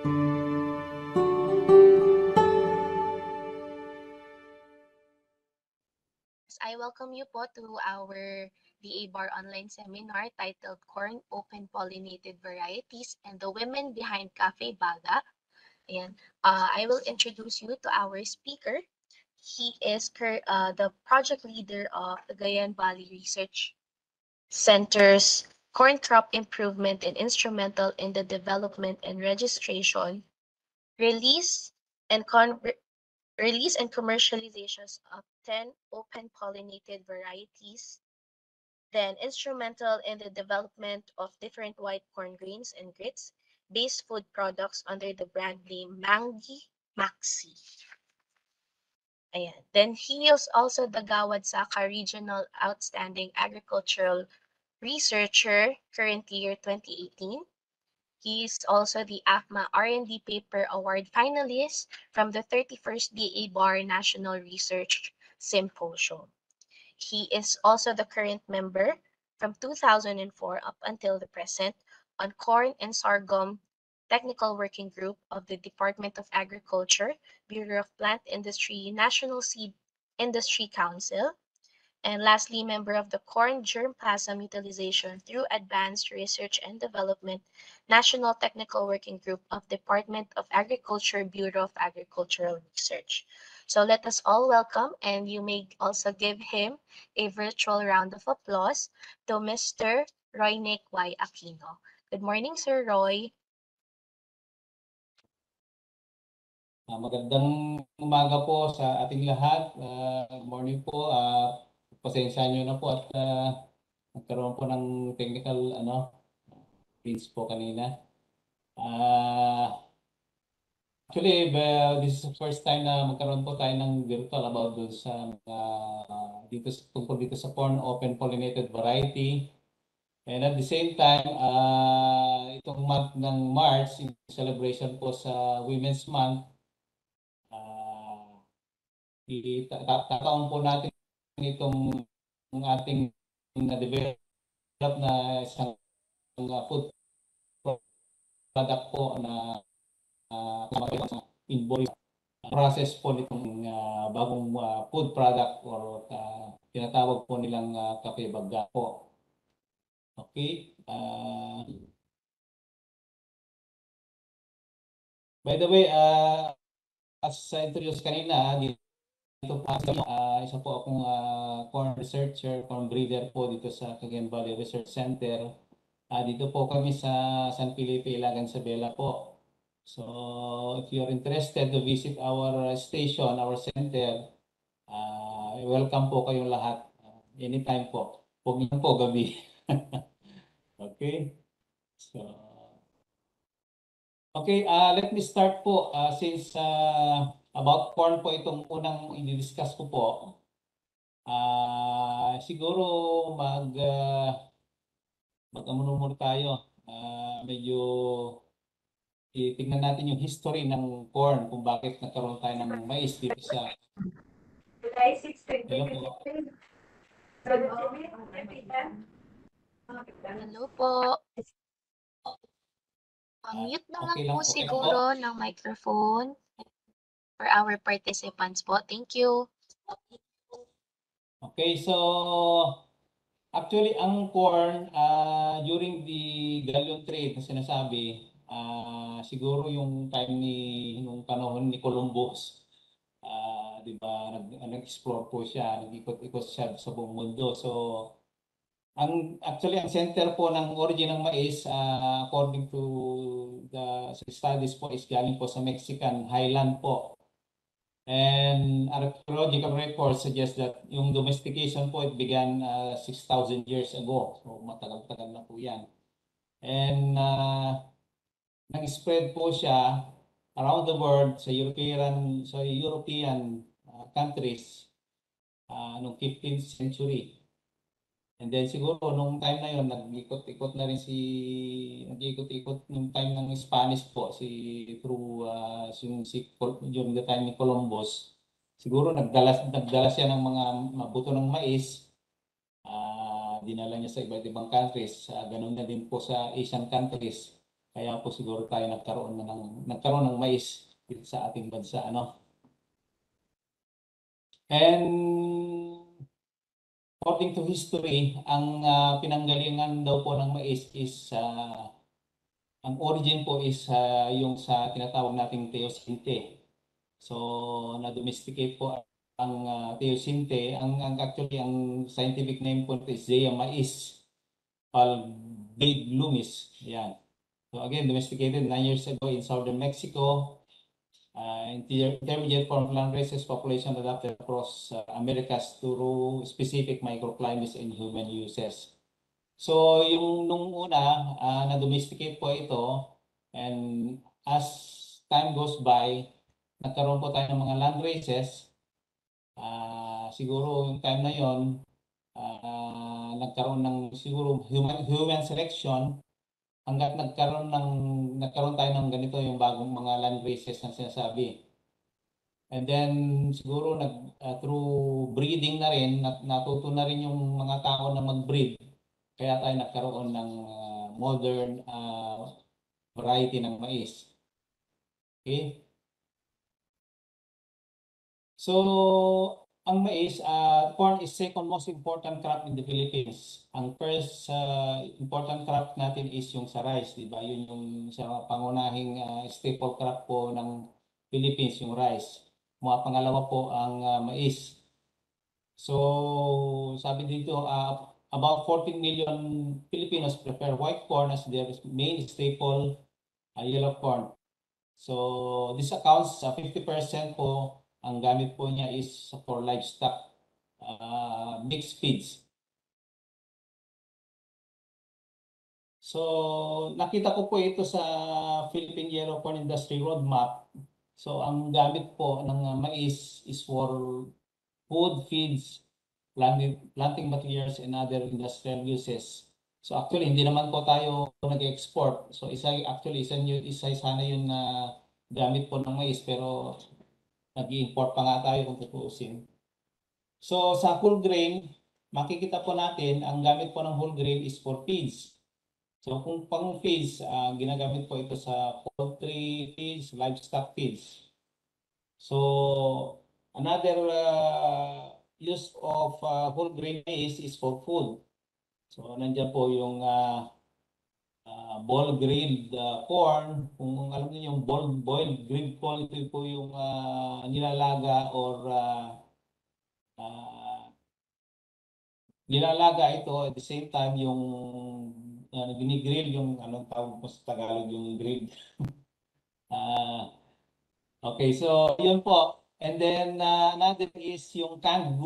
I welcome you po to our DA Bar online seminar titled Corn Open Pollinated Varieties and the Women Behind Cafe Baga. And I will introduce you to our speaker. He is the project leader of the Gayan Valley Research Center's Corn Crop Improvement and instrumental in the development and registration, release, and release and commercializations of 10 open pollinated varieties, then instrumental in the development of different white corn grains and grits based food products under the brand name Mangi Maxi. Ayan. Then he is also the Gawad Saka Regional Outstanding Agricultural Researcher, current year 2018. He is also the AFMA R&D Paper Award finalist from the 31st DA Bar National Research Symposium. He is also the current member from 2004 up until the present on Corn and Sorghum Technical Working Group of the Department of Agriculture, Bureau of Plant Industry, National Seed Industry Council, and lastly, member of the Corn Germplasm Utilization through Advanced Research and Development, National Technical Working Group of Department of Agriculture, Bureau of Agricultural Research. So let us all welcome, and you may also give him a virtual round of applause to Mr. Roy Nick Y. Aquino. Good morning, Sir Roy. Magandang umaga po sa ating lahat. Good morning po. Pasensya nyo na po at nagkaroon po ng technical glitch po kanina. Actually, this is the first time na magkaroon po tayo ng virtual about dun sa tungkol dito sa corn open pollinated variety. And at the same time, itong month ng March, in celebration po sa Women's Month, itataon po natin itong ating na-develop na isang food product po na invoice process po nitong bagong food product or tinatawag po nilang kape baga po. Okay. By the way, as I introduced kanina, ito po, isa po akong corn researcher, corn breeder po dito sa Cagayan Valley Research Center. Dito po kami sa San Felipe, Ilagan, Isabela po. So, if you're interested to visit our station, our center, welcome po kayong lahat. Anytime po. Huwag niyo po gabi. Okay? So, okay, let me start po since about corn po itong unang i-discuss ko po. Siguro mag-amunumur tayo. Medyo tingnan natin yung history ng corn kung bakit nagkaroon tayo ng mais dito sa Hello po. Mute na lang po siguro ng microphone for our participants po. Thank you. Okay, so actually ang corn during the galleon trade na sinasabi, siguro yung time nung panahon ni Columbus, di ba, nag-explore po siya, nag-ikot-ikot siya sa buong mundo. So actually ang center po ng origin ng mais, according to the studies po, is galing po sa Mexican highland po. And archaeological records suggest that yung domestication po, it began 6,000 years ago. So matagal-tagal na po yan. And nag-spread po siya around the world sa European countries noong 15th century. And then siguro nung time na yon nag-ikot-ikot na rin nag-ikot-ikot nung time ng Spanish po during the time ni Columbus. Siguro nagdala siya ng mga mabuto ng mais. Dinala niya sa iba't ibang countries. Ganun na din po sa Asian countries. Kaya po siguro tayo nagkaroon ng mais dito sa ating bansa, ano. And according to history, ang pinanggalingan daw po ng mais is ang origin po is yung sa tinatawag nating teosinte. So, na-domesticate po ang teosinte. Actually, ang scientific name po is Zea mais palmade lumis. Yan. So again, domesticated 9 years ago in southern Mexico. Intermediate form of landraces population adapted across Americas through specific microclimates and human uses. So yung nung una, na-domesticate po ito, and as time goes by, nagkaroon po tayo ng mga landraces. Siguro yung time na yon, nagkaroon ng siguro human selection hanggat nagkaroon tayo ng ganito yung bagong mga land races na sinasabi. And then siguro through breeding na rin, natuto na rin yung mga tao na mag-breed. Kaya tayo nagkaroon ng modern variety ng mais. Okay? So, ang mais, corn is second most important crop in the Philippines. Ang first important crop natin is yung sa rice, di ba? Yun yung sa pangunahing staple crop po ng Philippines, yung rice. Mga pangalawa po ang mais. So, sabi dito, about 14 million Filipinos prefer white corn as their main staple yellow corn. So, this accounts sa 50% po ang gamit po niya is for livestock mixed feeds. So, nakita ko po ito sa Philippine Yellow Corn Industry Roadmap. So, ang gamit po ng mais is for food, feeds, planting materials, and other industrial uses. So, actually, hindi naman po tayo nag-export. So, isa sana yun na gamit po ng mais, pero nag-import pa nga tayo kung tutuusin. So sa whole grain, makikita po natin ang gamit po ng whole grain is for feeds. So kung pang feeds, ginagamit po ito sa poultry feeds, livestock feeds. So another use of whole grain maize is for food. So nandiyan po yung boiled grilled corn. Kung alam niyo yung boiled grilled corn, ito po yung nilalaga or nilalaga ito at the same time yung ginigrill yung anong tawag po sa Tagalog yung grill. Okay, so yun po. And then another is yung canned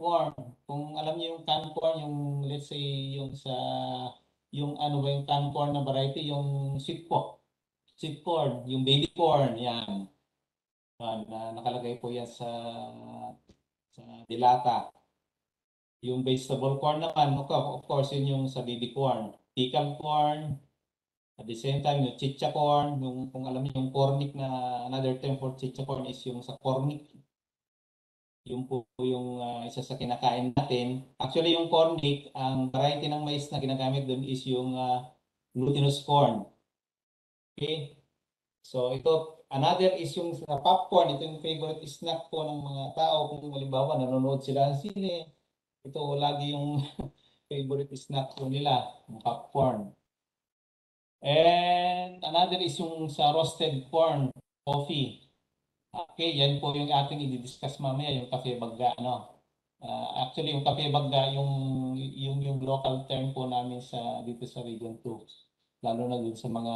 corn. Kung alam niyo yung canned corn, yung let's say yung ano ba yung canned corn na variety, yung sweet corn, yung baby corn, yan. Nakalagay po yan sa dilata. Yung vegetable corn naman, of course, yun yung sa baby corn. Pickled corn, at the same time, yung chicha corn, kung alam niyo yung cornic na another term for chicha corn is yung sa cornic. Yung po yung isa sa kinakain natin. Actually, yung cornic, ang variety ng mais na ginagamit doon is yung glutinous corn. Okay? So ito, another is yung popcorn. Ito yung favorite snack po ng mga tao. Kung halimbawa, nanonood sila ng sine, ito lagi yung favorite snack po nila, yung popcorn. And another is yung sa roasted corn, coffee. Okay, yan po yung ating i-discuss mamaya, yung kape bagga, ano. Actually, yung kape bagga, yung local term po namin dito sa Region 2. Lalo na dun sa mga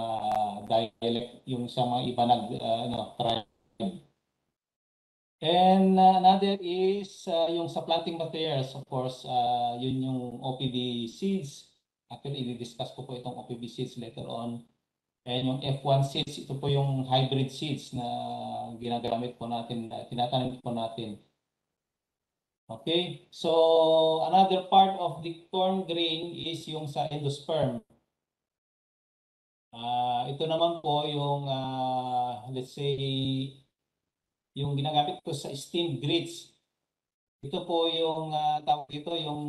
dialect, yung sa mga iba tribe. And another is yung sa planting materials, of course, yun yung OPV seeds. Actually, i-discuss ko po itong OPV seeds later on. And yung F1 seeds, ito po yung hybrid seeds na ginagamit po natin, tinatanim po natin. Okay, so another part of the corn grain is yung sa endosperm. Ito naman po yung, let's say, yung ginagamit ko sa steamed grits. Ito po yung tawag ito, yung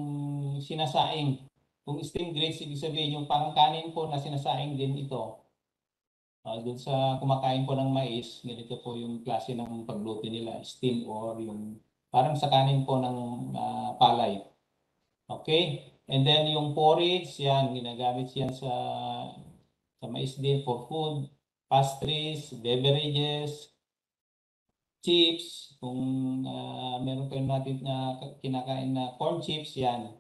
sinasaing. Kung steamed grits, ibig sabihin yung parang kanin po na sinasaing din ito. Dun sa kumakain po ng mais, ganito po yung klase ng pagluto nila, steam or yung parang sa kanin po ng palay. Okay? And then yung porridge, yan, ginagamit yan sa mais din for food, pastries, beverages, chips, kung meron kayo natin na kinakain na corn chips, yan.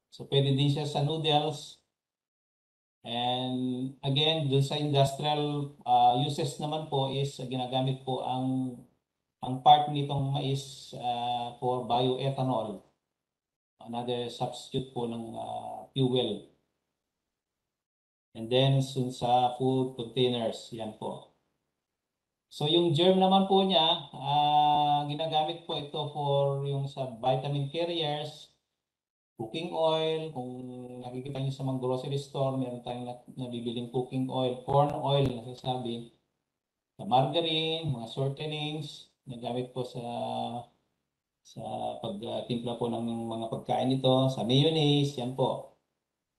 So pwede din siya sa noodles. And again, dun sa industrial uses naman po is ginagamit po ang part nitong mais for bioethanol, another substitute po ng fuel. And then sa food containers, yan po. So yung germ naman po niya, ginagamit po ito for yung sa vitamin carriers, cooking oil, kung nakikita niyo sa mga grocery store, meron tayong nabibiling cooking oil, corn oil, nasasabi, sa margarine, mga shortenings, nagamit po sa pagtimpla po ng mga pagkain nito, sa mayonnaise, yan po.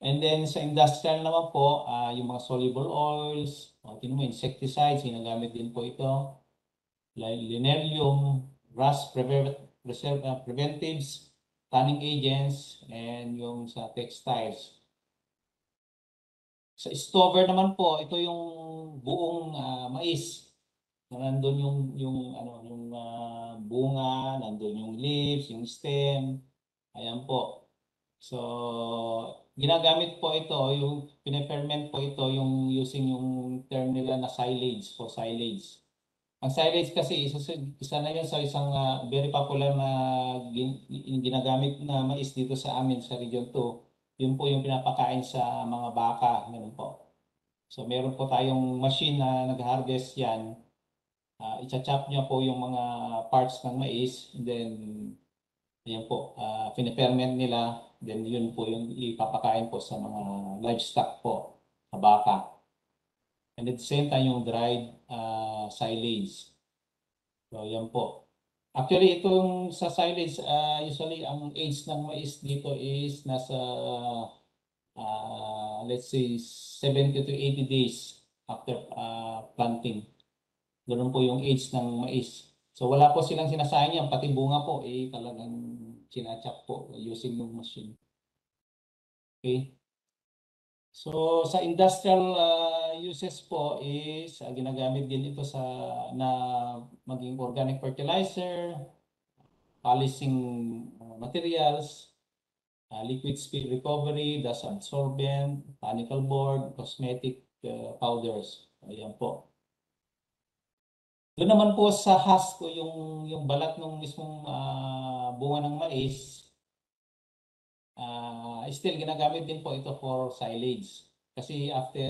And then sa industrial naman po, yung mga soluble oils, tingnan mo, insecticides, ginagamit din po ito. Linelium, preventives, tanning agents, and yung sa textiles. Sa stover naman po, ito yung buong mais. Nandun yung bunga, nandun yung leaves, yung stem. Ayan po. So, ginagamit po ito, yung pine-ferment po ito yung using yung term nila na silage po, silage. Ang silage kasi isa na yun sa isang very popular na ginagamit na mais dito sa amin sa Region 2. Yun po yung pinapakain sa mga baka, ganun po. So meron po tayong machine na nag-harvest yan. Icha-chop niya po yung mga parts ng mais, and then ayan po, piniferment nila, then yun po yung ipapakain po sa mga livestock po, sa baka. And at the same time, yung dried silage. So, yan po. Actually, itong sa silage, usually ang age ng mais dito is nasa, let's say, 70 to 80 days after planting. Ganun po yung age ng mais. So, wala po silang sinasayang yan. Pati bunga po, talagang sinachap po using yung machine. Okay. So sa industrial uses po is ginagamit din ito na maging organic fertilizer, polishing materials, liquid speed recovery, dust absorbent, mechanical board, cosmetic powders. Ayan po. Doon naman po sa husk, yung balat ng mismong bunga ng mais, still ginagamit din po ito for silage. Kasi after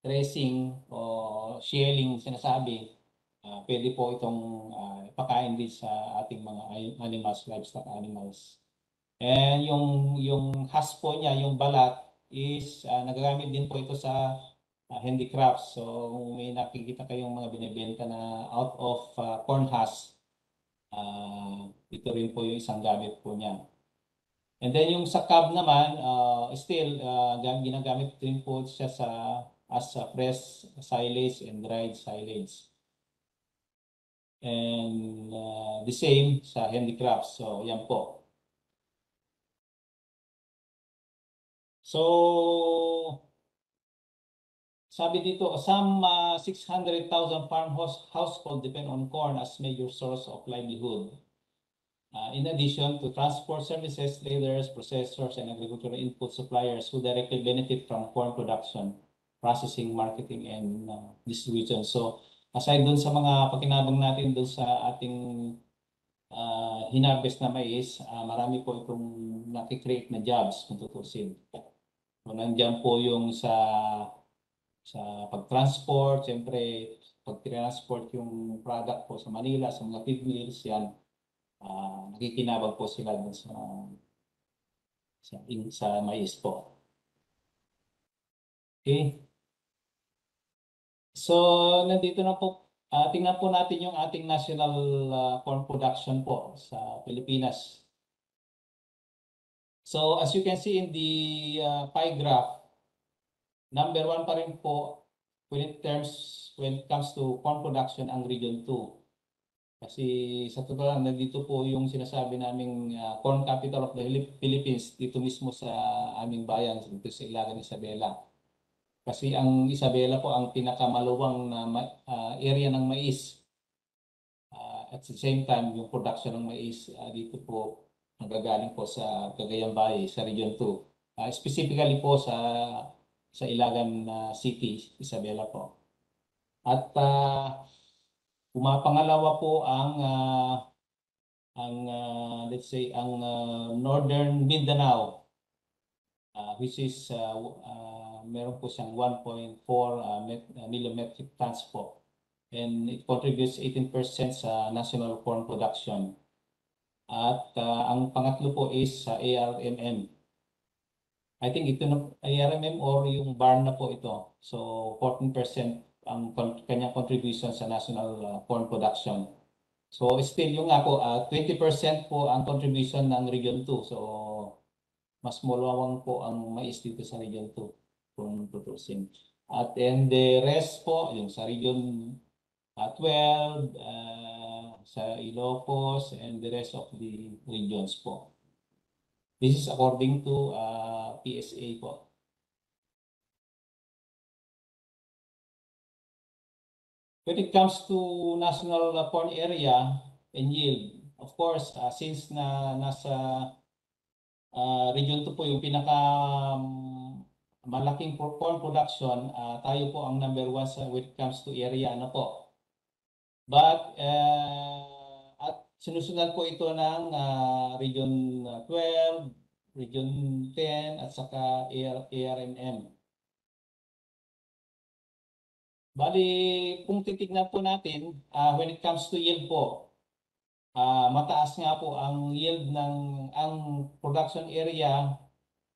dressing o shelling sinasabi, pwede po itong ipakain din sa ating mga animals, livestock animals. And yung husk po niya, yung balat, is nagagamit din po ito sa handicrafts. So kung may nakikita kayong mga binibenta na out of corn husk, ito rin po yung isang gamit po niya. And then yung sa cob naman, still ginagamit din po siya as a fresh silage and dried silage. And the same sa handicrafts. So yan po. So sabi dito, some 600,000 farm household depend on corn as major source of livelihood. In addition to transport services, traders, processors, and agricultural input suppliers who directly benefit from corn production, processing, marketing, and distribution. So, aside dun sa mga pakinabang natin dun sa ating hinarvest na mais, marami po itong nakikreate na jobs kung tutusin. So, nandyan po yung sa pag-transport, siyempre, pag-transport yung product po sa Manila, sa mga feed mills, yan. Nakikinabang po sila dun sa mais po. Okay. So, nandito na po. Tingnan po natin yung ating national corn production po sa Pilipinas. So, as you can see in the pie graph, number 1 pa rin po, when it comes to corn production ang Region 2. Kasi sa totoo lang, nandito po yung sinasabi naming corn capital of the Philippines dito mismo sa aming bayan, dito sa Ilagan, Isabela. Kasi ang Isabela po ang pinakamaluwang na area ng mais. At the same time, yung production ng mais dito po nagagaling po sa Cagayan Valley, sa Region 2. Specifically po sa Ilagan City, Isabela po. At pumapangalawa po let's say ang Northern Mindanao, which is meron po siyang 1.4 million metric tons po, and it contributes 18% sa national corn production. At ang pangatlo po is ARMM. I think ito na ARMM or yung barn na po ito. So 14% ang kanyang contribution sa national corn production. So still yung nga po, 20% po ang contribution ng Region 2. So mas malawang po ang mais dito sa Region 2 kung tutusin. At then the rest po, yung sa Region 12, sa Ilocos, and the rest of the regions po. This is according to PSA po. When it comes to national corn area and yield, of course, since nasa Region 2 po yung pinaka malaking corn production, tayo po ang number 1 when it comes to area ano po. But at sinusundan po ito ng Region 12, Region 10 at saka ARMM. Bali, kung titignan po natin, when it comes to yield po, mataas nga po ang yield ang production area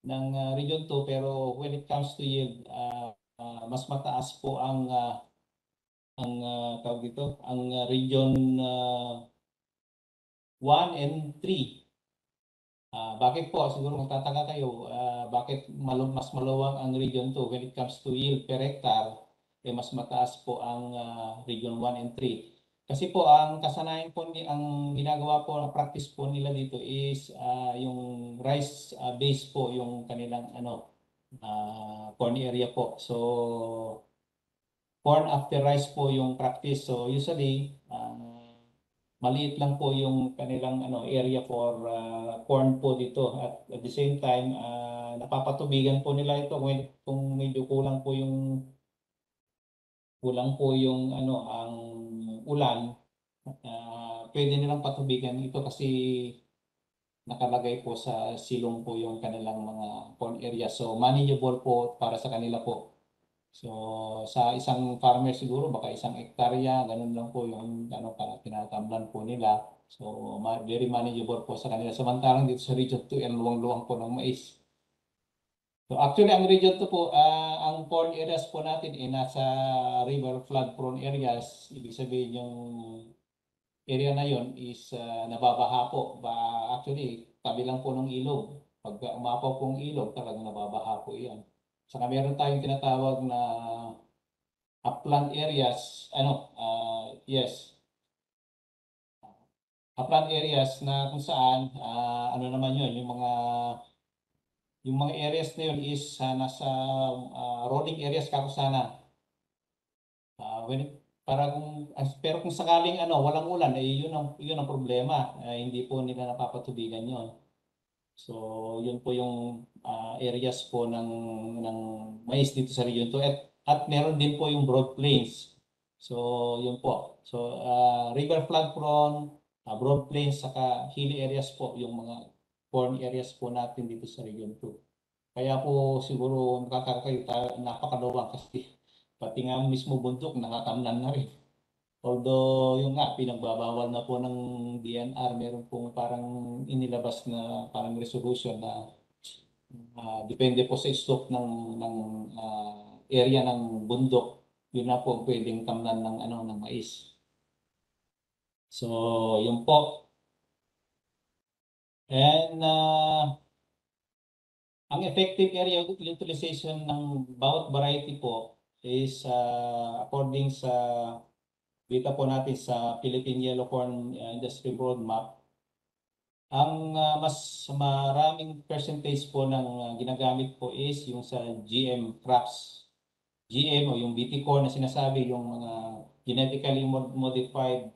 ng Region 2, pero when it comes to yield, mas mataas po ang tawag dito, ang Region 1 and 3. Bakit po? Siguro magtataka kayo, bakit mas maluwang ang Region 2 when it comes to yield per hectare, mas mataas po ang Region 1 and 3. Kasi po ang kasanayan po ang ginagawa po, ang practice po nila dito is yung rice base po yung kanilang corn area po. So corn after rice po yung practice. So usually maliit lang po yung kanilang area for corn po dito, at the same time napapatubigan po nila ito kung medyo kulang po yung ang ulan, pwede nilang patubigan ito kasi nakalagay po sa silong po yung kanilang mga corn area. So manageable po para sa kanila po. So sa isang farmer siguro baka isang hektarya, ganun lang po yung tinatamnan po nila. So very manageable po sa kanila. Samantalang dito sa Region 2, luwang-luwang po ng mais. So actually ang Region 2 po, ang corn areas po natin nasa river flood prone areas. Ibig sabihin yung area na yon is nababaha po. Actually, tabi lang po ng ilog. Pag umapaw pong ilog, talagang nababaha po yan. Saka meron tayong tinatawag na upland areas, upland areas na kung saan, naman yun, yung mga areas na yun is nasa rolling areas kako sana. Pero kung sakaling walang ulan, yun ang problema. Hindi po nila napapatubigan yon. So yun po yung areas po ng mais dito sa Region 2, at meron din po yung broad plains. So yun po. So river flood prone, broad plains, saka hilly areas po yung mga corn areas po natin dito sa Region 2. Kaya po siguro nakakakayo napakaluwang kasi pati nga mismo bundok nakakamnan na rin. Although yung nga pinagbabawal na po ng DNR, meron pong parang inilabas na parang resolution na depende po sa slope ng area ng bundok, yun na po pwedeng tamnan ng mais. So yun po. And ang effective area utilization ng bawat variety po is according sa data po natin sa Philippine Yellow Corn Industry Roadmap, ang mas maraming percentage po ng ginagamit po is yung sa GM crops. GM o yung BT corn na sinasabi, yung mga genetically modified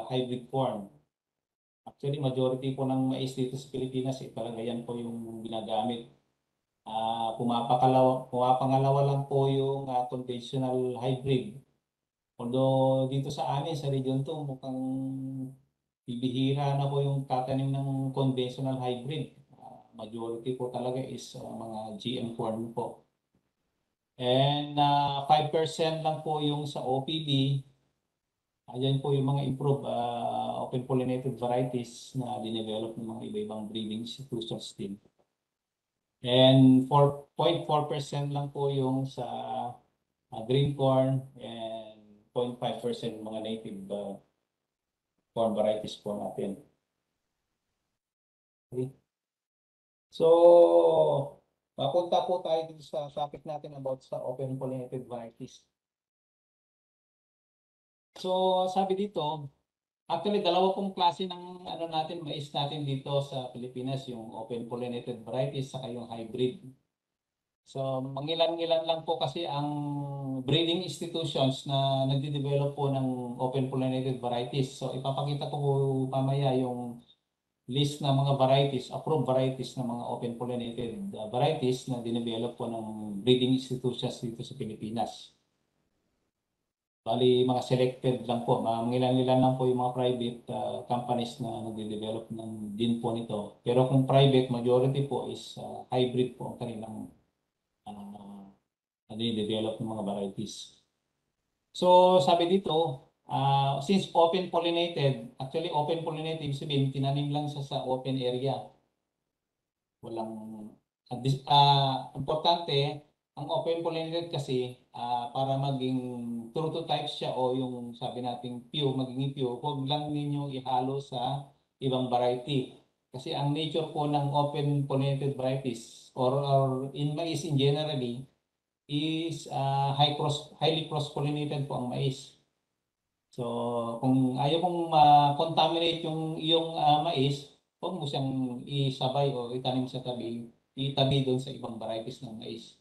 hybrid corn. Actually, majority po ng mais dito sa Pilipinas, talaga yan po yung ginagamit. Pumapangalawa lang po yung conventional hybrid. Although dito sa amin, sa region to, mukhang bibihira na po yung tatanim ng conventional hybrid. Majority po talaga is mga GM corn po. And 5% lang po yung sa OPB. Ayan po yung mga improved open pollinated varieties na dinevelop ng mga iba-ibang breeding institutions din. And 4.4% lang po yung sa green corn and 0.5% mga native corn varieties po natin. Okay. So, papunta po tayo dito sa topic natin about sa open pollinated varieties. So, sabi dito, actually dalawa pong klase ng mais natin dito sa Pilipinas, yung open pollinated varieties saka yung hybrid. So, mangilan-ngilan lang po kasi ang breeding institutions na nagde-develop po ng open pollinated varieties. So, ipapakita ko po mamaya yung list ng mga varieties, approved varieties ng mga open pollinated varieties na dinevelop po ng breeding institutions dito sa Pilipinas. Bali, mga selected lang po, mangilan-ngilan lang po yung mga private companies na nagde-develop ng din po nito. Pero kung private, majority po is hybrid po ang kanilang develop ng mga varieties. So, sabi dito, since open pollinated, actually open pollinated, ibig sabihin, tinanim lang siya sa open area. Walang, importante, ang open pollinated kasi, para maging true to type siya o yung sabi nating pure, maging pure, huwag lang ninyo ihalo sa ibang variety. Kasi ang nature po ng open pollinated varieties or in mais in generally, is highly cross-pollinated po ang mais. So, kung ayaw mong ma-contaminate yung iyong mais, huwag mo siyang isabay o itanim sa itabi doon sa ibang varieties ng mais.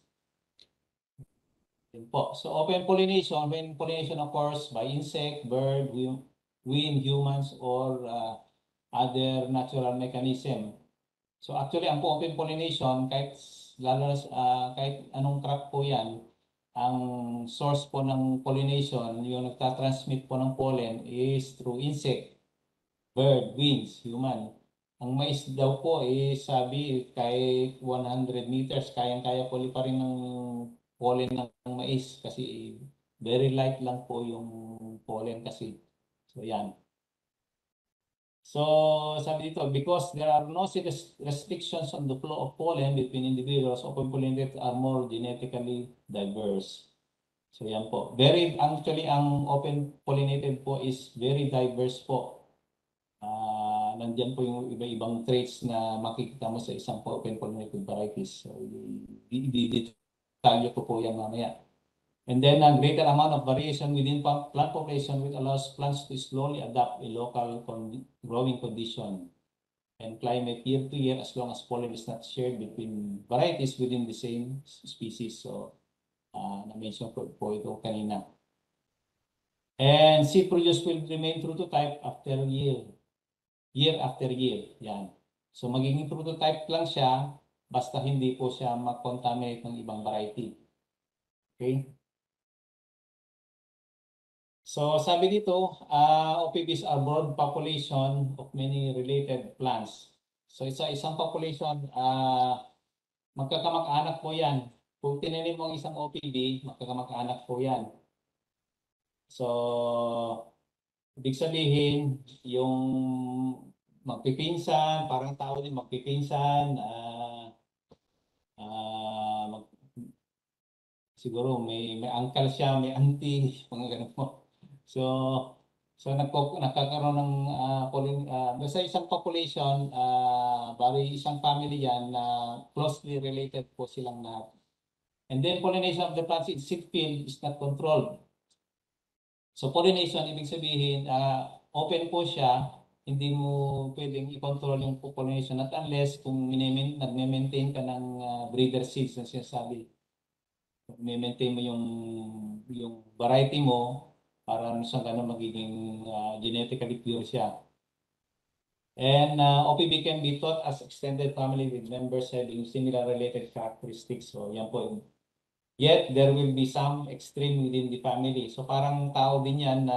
Yun po. So, open pollination, when pollination occurs by insect, bird, wind, humans, or other natural mechanism. So actually, ang open pollination, kahit lalo kahit anong crop po yan, ang source po ng pollination, yung nagtatransmit po ng pollen is through insect, bird, winds, human. Ang mais daw po sabi kahit 100 meters, kayang-kaya po pa rin ng pollen ng mais kasi very light lang po yung pollen kasi. So yan. So, sabi dito, because there are no restrictions on the flow of pollen between individuals, open pollinated are more genetically diverse. So, yan po. Actually, ang open pollinated po is very diverse po. Nandyan po yung iba-ibang traits na makikita mo sa isang open pollinated varieties. So, i-detalye ko po yan mamaya. And then a greater amount of variation within plant population which allows plants to slowly adapt a local growing condition and climate year to year as long as pollen is not shared between varieties within the same species. So, na-mention po ito kanina. And seed produce will remain true to type after year after year. Yan. So, magiging true to type lang siya basta hindi po siya mag-contaminate ng ibang variety. Okay? So sabi dito, OPVs are broad population of many related plants. So isang population, magkakamag-anak po yan. Kung tinanim mo ang isang OPV, magkakamag-anak po yan. So, ibig sabihin, yung magpipinsan, parang tao din magpipinsan, siguro may uncle siya, may auntie, mga ganun po. So, nagkakaroon ng basta isang population, bali isang family yan na closely related po silang lahat. And then pollination of the plants in seed field is not controlled. So pollination, ibig sabihin, open po siya, hindi mo pwedeng i-control yung pollination not unless kung nag-maintain ka ng breeder seeds na sinasabi. Nag-maintain mo yung variety mo para sa ganun magiging genetically pure siya. And OPB can be taught as extended family with members having similar related characteristics. So yan po. Yet, there will be some extreme within the family. So parang tao din yan na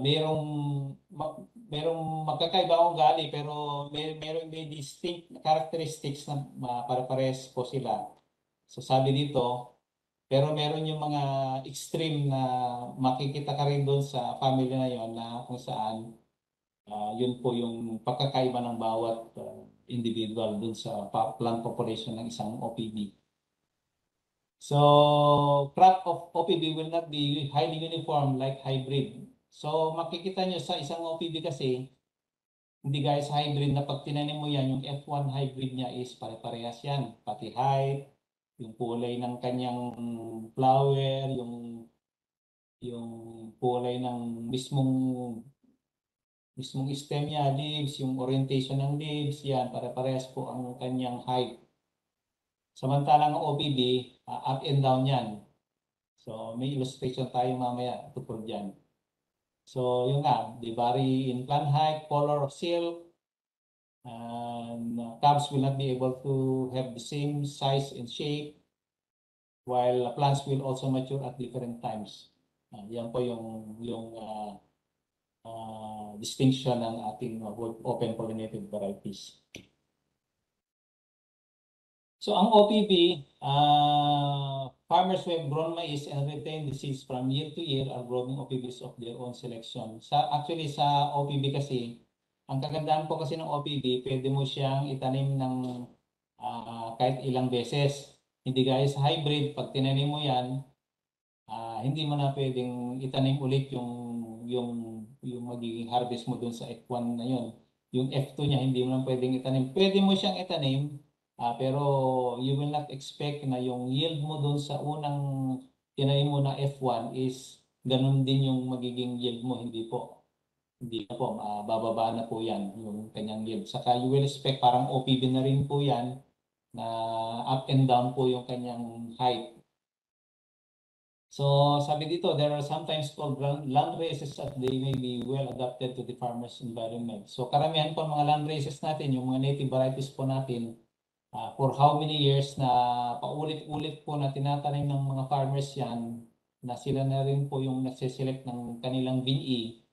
merong magkakaibang ugali pero may distinct characteristics na pare-pares po sila. So sabi dito, pero meron yung mga extreme na makikita ka rin doon sa family na yon na kung saan yun po yung pagkakaiba ng bawat individual doon sa plant population ng isang OPB. So, crop of OPB will not be highly uniform like hybrid. So, makikita nyo sa isang OPB kasi, hindi guys hybrid na pag tinanim mo yan, yung F1 hybrid niya is pare-parehas yan. Pati height, yung kulay ng kanyang flower, yung kulay ng mismong stem niya, leaves, yung orientation ng leaves, yan, pare-parehas po ang kanyang height. Samantalang ang OPB, up and down yan. So, may illustration tayo mamaya tungkol dyan. So, yun nga, they vary in plant height, color of silk, and cubs will not be able to have the same size and shape, while plants will also mature at different times. Yan po yung distinction ng ating open pollinated varieties. So ang OPB, farmers who have grown maize and retained the seeds from year to year are growing OPBs of their own selection. Actually sa OPB kasi, ang kagandahan po kasi ng OPB, pwede mo siyang itanim ng kahit ilang beses. Hindi gaya sa hybrid, pag tinanim mo yan, hindi mo na pwedeng itanim ulit yung magiging harvest mo dun sa F1 na yun. Yung F2 niya, hindi mo na pwedeng itanim. Pwede mo siyang itanim, pero you will not expect na yung yield mo doon sa unang tinanim mo na F1 is ganun din yung magiging yield mo. Hindi po. Hindi na po. Bababa na po yan yung kanyang yield. Saka you will expect parang OPB na rin po yan na up and down po yung kanyang height. So sabi dito, there are sometimes called land races that they may be well adapted to the farmer's environment. So karamihan po mga land races natin, yung mga native varieties po natin, for how many years na paulit-ulit po na tinatanim ng mga farmers yan, na sila na rin po yung nagsiselect ng kanilang binhi,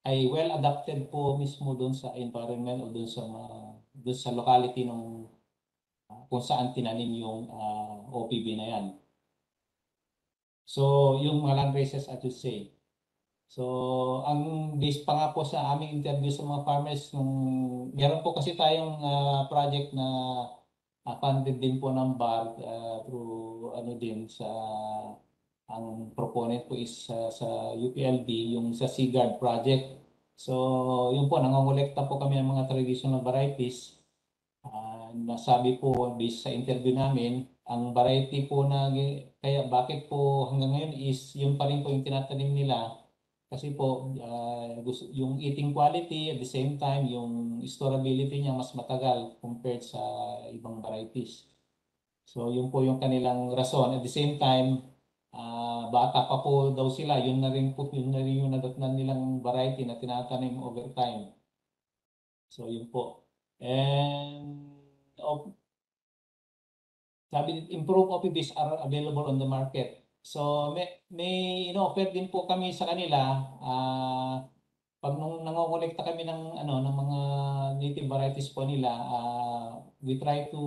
ay well adapted po mismo doon sa environment o doon sa locality ng kung saan tinanim yung OPB na yan. So, yung mga land races I should say. So, ang based pa nga po sa aming interview sa mga farmers, meron po kasi tayong project na funded din po ng BARD through ang proponent po is sa UPLB, yung sa Seaguard project. So, yun po, nangongolekta po kami ng mga traditional varieties. Nasabi po based sa interview namin, ang variety po kaya bakit po hanggang ngayon is yung pa rin po yung tinatanim nila kasi po yung eating quality at the same time yung storability niya mas matagal compared sa ibang varieties. So yun po yung kanilang rason. At the same time, bata pa po daw sila, yun na rin yung nadatnan nilang variety na tinatanim over time. So yun po. And sabi, improved OPBs are available on the market. So may ino-offer din po kami sa kanila pag nangongolekta kami ng mga native varieties po nila, we try to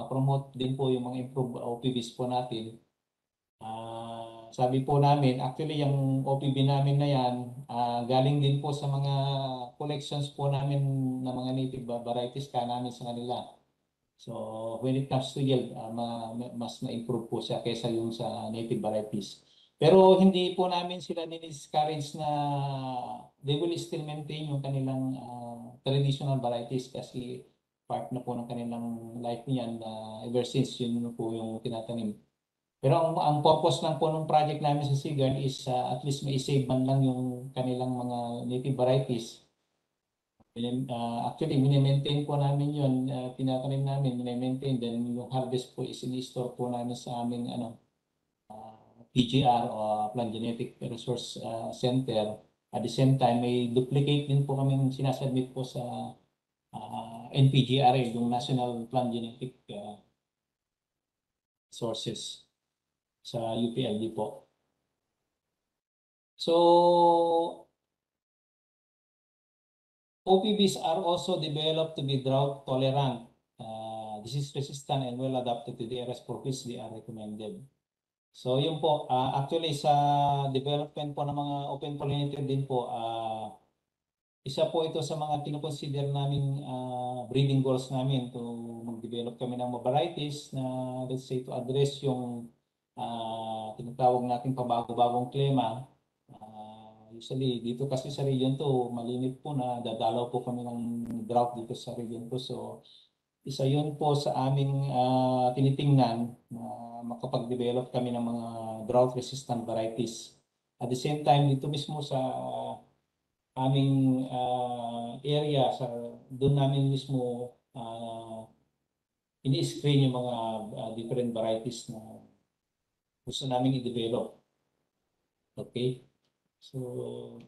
promote din po yung mga improved OPBs po natin. Sabi po namin, actually yung OPB namin na yan, galing din po sa mga collections po namin ng mga native varieties namin sa kanila. So when it comes to yield, mas na-improve po siya kaysa yung sa native varieties. Pero hindi po namin sila discourage na they will still maintain yung kanilang traditional varieties kasi part na po ng kanilang life niyan ever since yun po yung tinatanim. Pero ang purpose lang po ng project namin sa Sigard is at least mai-save man lang yung kanilang mga native varieties. Actually, mini-maintain po namin yun, tinatanim namin, mini-maintain, then yung harvest po is in-store po namin sa aming PGR o Plant Genetic Resource Center. At the same time, may duplicate din po kami sinasubmit po sa NPGRA, yung National Plant Genetic Sources sa UPLD po. So, OPBs are also developed to be drought tolerant, disease resistant, and well adapted to the areas for which they are recommended. So yun po, actually sa development po ng mga open pollinated din po, isa po ito sa mga kinoconsider naming breeding goals namin to mag-develop kami ng mga varieties na let's say to address yung tinatawag natin pabago-bagong klima. Usually dito kasi sa region to malimit po na dadalaw po kami ng drought dito sa region to. So isa yun po sa aming tinitingnan na makapag-develop kami ng mga drought-resistant varieties. At the same time, dito mismo sa aming area, doon namin mismo ini-screen yung mga different varieties na gusto namin i-develop. Okay? So,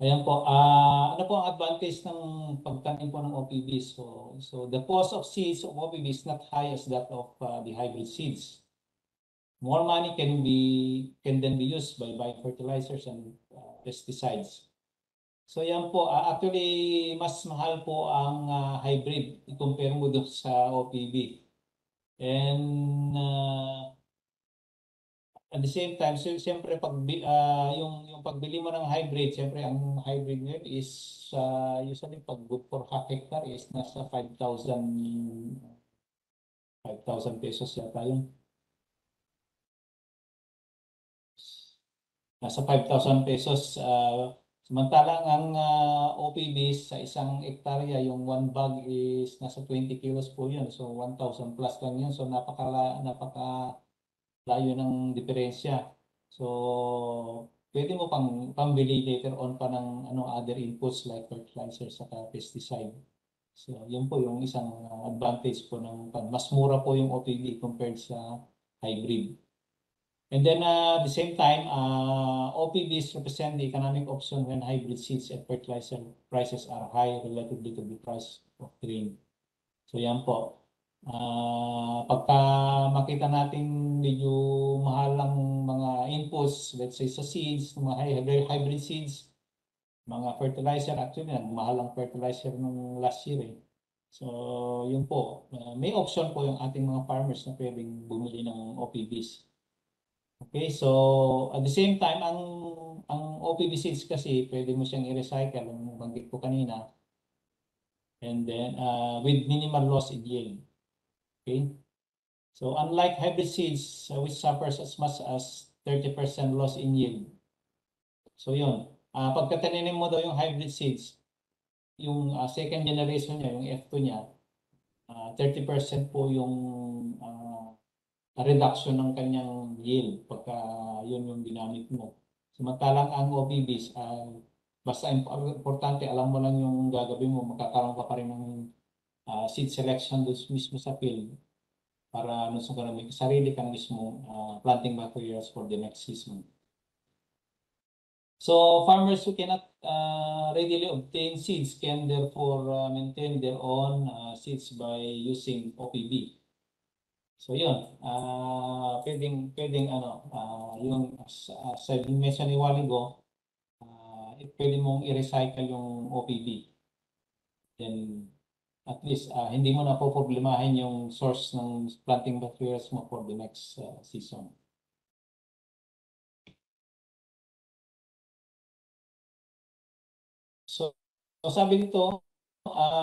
ayan po, ano po ang advantage ng pagtanim po ng OPB? So the cost of seeds of OPB is not high as that of the hybrid seeds. More money can then be used by biofertilizers and pesticides. So yan po, actually mas mahal po ang hybrid i-compare mo doon sa OPB. And at the same time, so, siyempre yung pagbili mo ng hybrid, siyempre ang hybrid ngayon is usually pag good for half hectare is nasa 5,000 pesos yata yun. Nasa 5,000 pesos. Samantalang ang OPB sa isang hektarya, yung one bag is nasa 20 kilos po yun. So 1,000 plus lang yun. So napaka layo ng diferensya. So, pwede mo pambili later on pa ng other inputs like fertilizers at pesticide. So, yun po yung isang advantage po ng mas mura po yung OPB compared sa hybrid. And then at the same time, OPBs represent the economic option when hybrid seeds and fertilizer prices are high relatively to the price of grain. So, yan po. Pagka makita natin medyo mahal lang mga inputs, let's say sa seeds, mga hybrid seeds, mga fertilizer, actually, mahal ang fertilizer nung last year eh. So, yun po. May option po yung ating mga farmers na pwedeng bumili ng OPBs. Okay, so at the same time, ang OPB seeds kasi, pwede mo siyang i-recycle, ang banggit ko kanina. And then, with minimal loss in yield. Okay. So unlike hybrid seeds, which suffers as much as 30% loss in yield. So yun, pagka taninim mo daw yung hybrid seeds, yung second generation niya, yung F2 niya, 30% po yung reduction ng kanyang yield pagka yun yung ginamit mo. Samantalang ang OPBs, basta importante, alam mo lang yung gagawin mo, magkakaroon ka pa rin ng seed selection doon mismo sa field para sa may sarili kang mismo planting materials for the next season. So farmers who cannot readily obtain seeds can therefore maintain their own seeds by using OPB. So yun, pwedeng yung sa mention ni Waligo, pwede mong i-recycle yung OPB. Then at least hindi mo na po problemahin yung source ng planting materials mo for the next season. So sabi dito,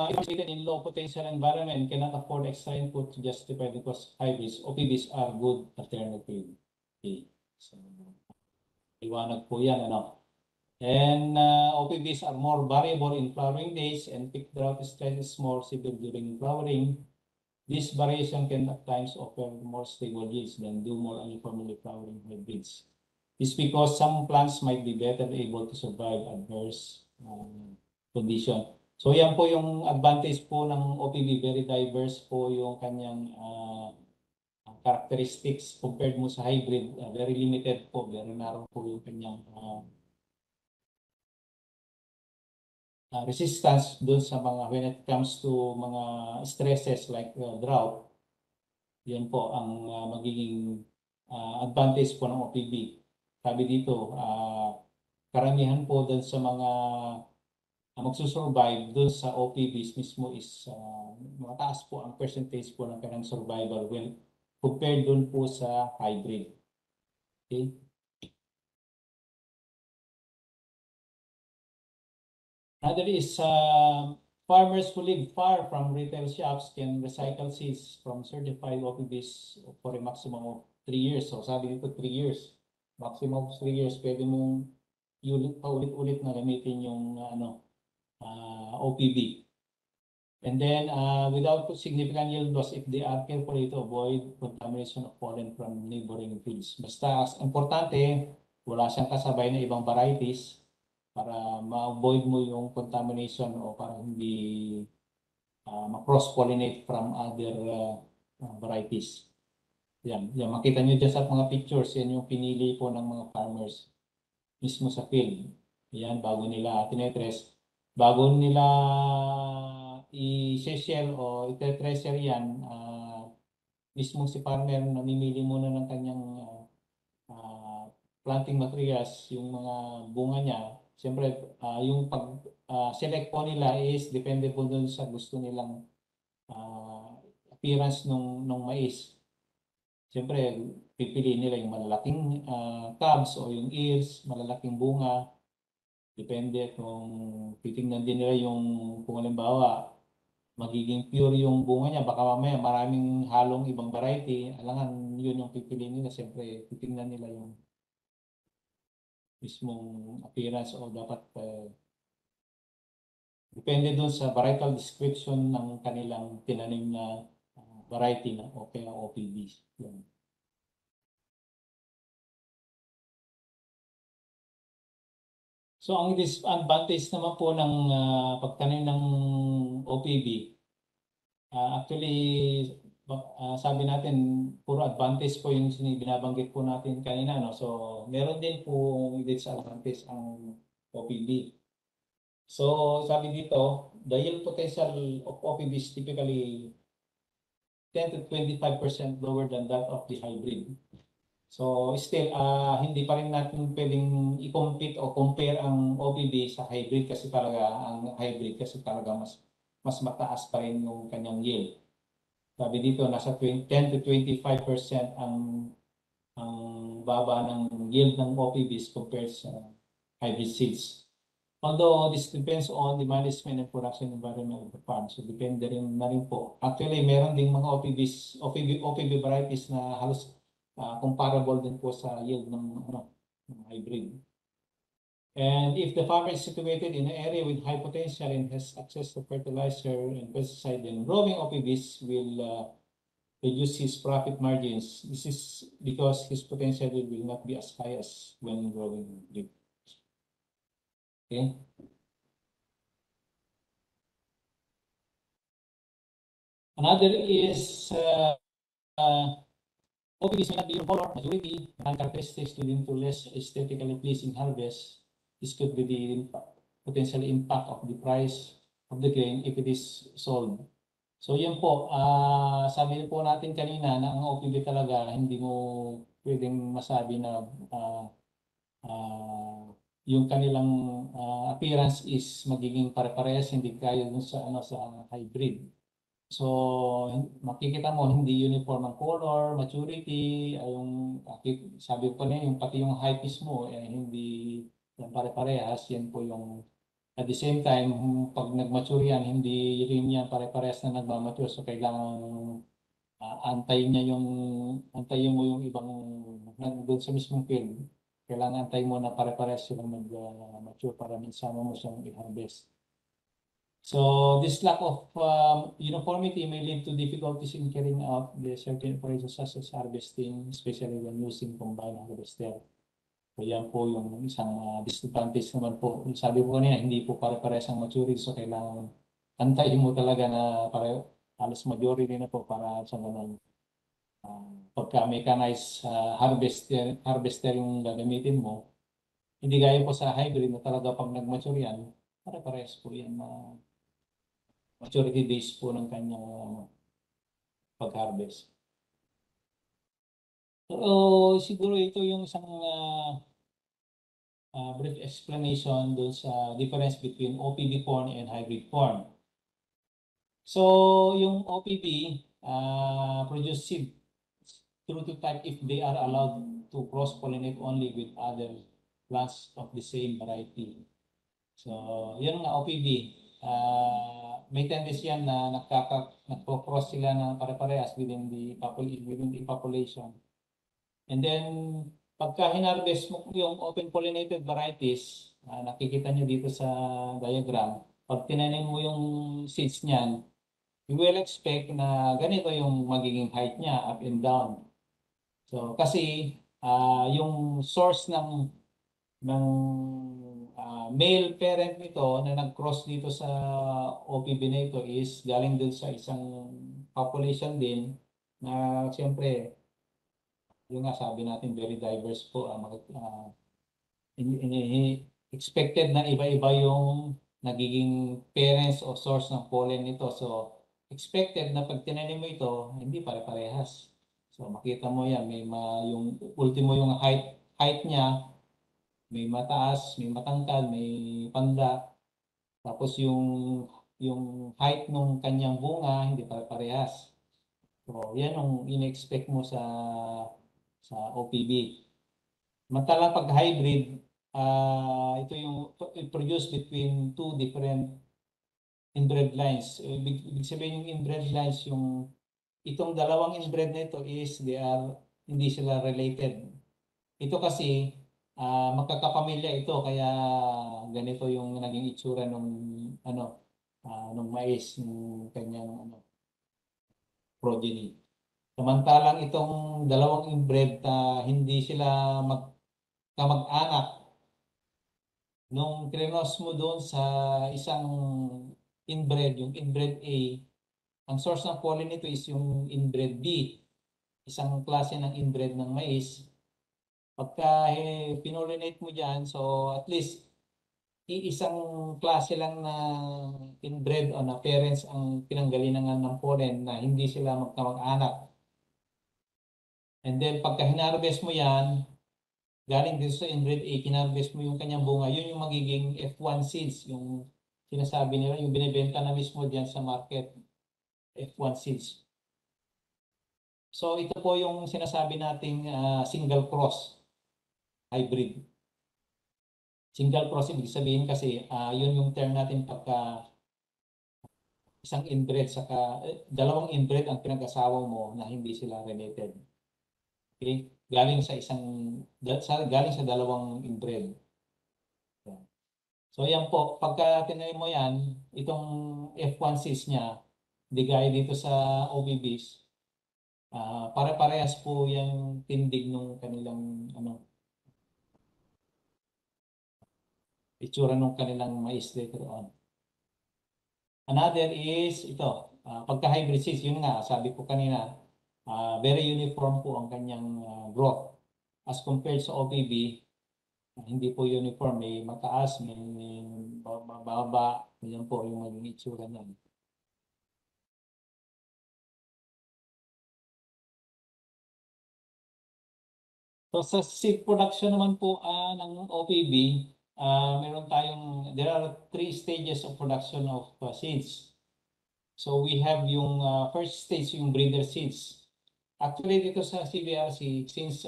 located in low potential environment cannot afford extra input to justify the cost of hybrids. OPBs are good alternative. Okay. So, iwanag po yan, ano. And OPBs are more variable in flowering days and peak drought stress is more severe during flowering. This variation can at times offer more stable yields than do more uniformly flowering hybrids. It's because some plants might be better able to survive adverse condition. So yan po yung advantage po ng OPB, very diverse po yung kanyang characteristics compared mo sa hybrid, very limited po, very narrow po yung kanyang resistance doon sa mga when it comes to mga stresses like drought. Yan po ang magiging advantage po ng OPB. Sabi dito, karamihan po doon sa mga magsusurvive doon sa OPBs mismo is mataas po ang percentage po ng kanilang survival when compared doon po sa hybrid. Okay? Another is farmers who live far from retail shops can recycle seeds from certified OPBs for a maximum of 3 years. So sabi dito 3 years. Maximum of 3 years, pwede mong paulit-ulit na gamitin yung OPB. And then without significant yield loss if they are carefully to avoid contamination of pollen from neighboring fields. Basta importante, wala siyang kasabay na ibang varieties para ma-avoid mo yung contamination o para hindi ma-cross-pollinate from other varieties. Yan, makita nyo dyan sa mga pictures, yan yung pinili po ng mga farmers mismo sa field. Yan, bago nila tinetres, bago nila i-shell o i-treasure yan, mismo si farmer namimili muna ng kanyang planting materials, yung mga bunga niya. Siyempre, yung pag-select po nila is depende po dun sa gusto nilang appearance ng mais. Siyempre, pipili nila yung malalaking cubs o yung ears, malalaking bunga. Depende kung titingnan din nila yung, kung halimbawa, magiging pure yung bunga niya. Baka mamaya maraming halong ibang variety. Alangan yun yung pipili nila. Siyempre, titingnan nila yung mismong appearance o dapat depende dun sa varietal description ng kanilang tinanim na variety na o kaya OPB. Yan. So ang disadvantage naman po ng pagtanim ng OPB, actually sabi natin puro advantage po yung binabanggit po natin kanina, no? So meron din po disadvantage ang OPB. So sabi dito, the yield potential of OPB is typically 10 to 25% lower than that of the hybrid. So still, hindi pa rin natin pwedeng i-compete o compare ang OPB sa hybrid kasi talaga mas mataas pa rin yung kanyang yield. Sabi dito, nasa 10 to 25% ang baba ng yield ng OPBs compared sa hybrid seeds. Although this depends on the management and production environment of the farm. So depende rin na rin po. Actually, meron ding mga OPB varieties na halos comparable din po sa yield ng hybrid. And if the farmer is situated in an area with high potential and has access to fertilizer and pesticide, then growing OPBs will reduce his profit margins. This is because his potential will not be as high as when growing hybrid. Okay. Another is OPBs may not be color, maturity, and characteristics leading to less aesthetically pleasing harvest. This could be the potential impact of the price of the grain if it is sold. So yun po, sabi po natin kanina na ang OPB talaga hindi mo pwedeng masabi na yung kanilang appearance is magiging pare-parehas, hindi kaya dun sa sa hybrid. So makikita mo hindi uniform ang color, maturity, yung sabi ko na yung pati yung height mismo hindi yan pare-parehas, yan po yung at the same time pag nag-mature yan hindi rin yan pare-parehas na nagmamature, so kailangan antayin mo yung ibang nandun sa mismong field kailangan tayo muna pare-pares silang mag-mature para minsama mo siyang i-harvest. So this lack of uniformity may lead to difficulties in carrying out the certain operations such as harvesting, especially when using combined harvester. So yan po yung isang disadvantage naman po. Sabi ko kanina, hindi po pare-pares ang maturity, so kailangan antayin mo talaga na halos majority na po para sa ganun. Pagka mechanized harvester yung gagamitin mo, hindi gaya po sa hybrid na talaga pag nag-mature yan, pare-pares po yan na maturity base po ng kanyang pag-harvest. So, siguro ito yung isang brief explanation doon sa difference between OPB corn and hybrid corn. So, yung OPB produce seed through to type if they are allowed to cross-pollinate only with other plants of the same variety. So, yun nga OPB. May tendency yan na nagko-cross sila na pare-parehas within the population. And then, pagka hinarvest mo yung open pollinated varieties, nakikita nyo dito sa diagram, pag tinanim mo yung seeds niyan, you will expect na ganito yung magiging height niya, up and down. So, kasi yung source ng male parent nito na nag-cross dito sa OPB na ito is galing dun sa isang population din na siyempre yung nga sabi natin very diverse po expected na iba-iba yung nagiging parents o source ng pollen nito. So expected na pag tinanim mo ito hindi pare-parehas. So makita mo yan yung ultimo yung height niya may mataas, may matangkad, may panda. Tapos yung height ng kanyang bunga hindi pare-parehas. So yan ang in-expect mo sa OPB. Matalang pag hybrid, ito yung produce between two different inbred lines. Ibig sabihin yung inbred lines, itong dalawang inbred na ito is hindi sila related. Ito kasi magkakapamilya ito kaya ganito yung naging itsura nung mais ng kanyang progeny. Samantalang itong dalawang inbred hindi sila kamag-anak. Nung krinos mo doon sa isang inbred, yung inbred A, ang source ng pollen nito is yung inbred B, isang klase ng inbred ng mais. Pagka pinollinate mo dyan, so at least iisang klase lang na inbred o na parents ang pinanggalingan ng pollen na hindi sila magkamag-anak. And then pagka hinarvest mo yan, galing dito sa inbred A, kinarvest mo yung kanyang bunga, yun yung magiging F1 seeds, yung sinasabi nila, yung binibenta na mismo dyan sa market, F1 seeds. So ito po yung sinasabi nating single cross hybrid. Single cross, ibig sabihin kasi yun yung term natin pagka isang inbred dalawang inbred ang pinag-asawa mo na hindi sila related. Okay? Galing sa dalawang inbred. So yan po, pagka tinanim mo yan, itong F1 seeds niya, di gaya dito sa OBBs, pare-parehas po yung tindig ng kanilang itsura ng kanilang mais later on. Another is ito, pagka-hybrid seeds, yun nga, sabi ko kanina, very uniform po ang kanyang growth. As compared sa OPB, hindi po uniform, may mataas, may bababa, yan po yung maging itsura niyan. So sa seed production naman po ng OPB, there are 3 stages of production of seeds. So we have yung first stage, yung breeder seeds. Actually dito sa CBRC, since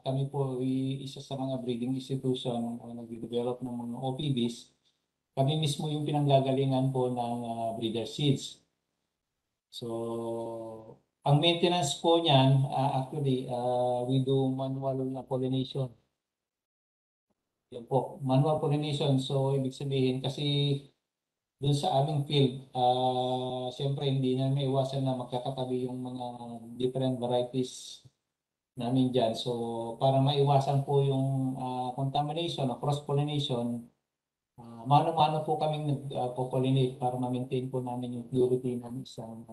kami po isa sa mga breeding institution na nag-develop ng mga OPBs, kami mismo yung pinanggagalingan po ng breeder seeds. So ang maintenance po niyan, actually, we do manual pollination. Yun po, manual pollination. So, ibig sabihin kasi dun sa aming field, siyempre hindi na may iwasan na magkakatabi yung mga different varieties namin dyan. So, para maiwasan po yung contamination o cross-pollination, mano-mano po kaming nag-pollinate para ma-maintain po namin yung purity ng isang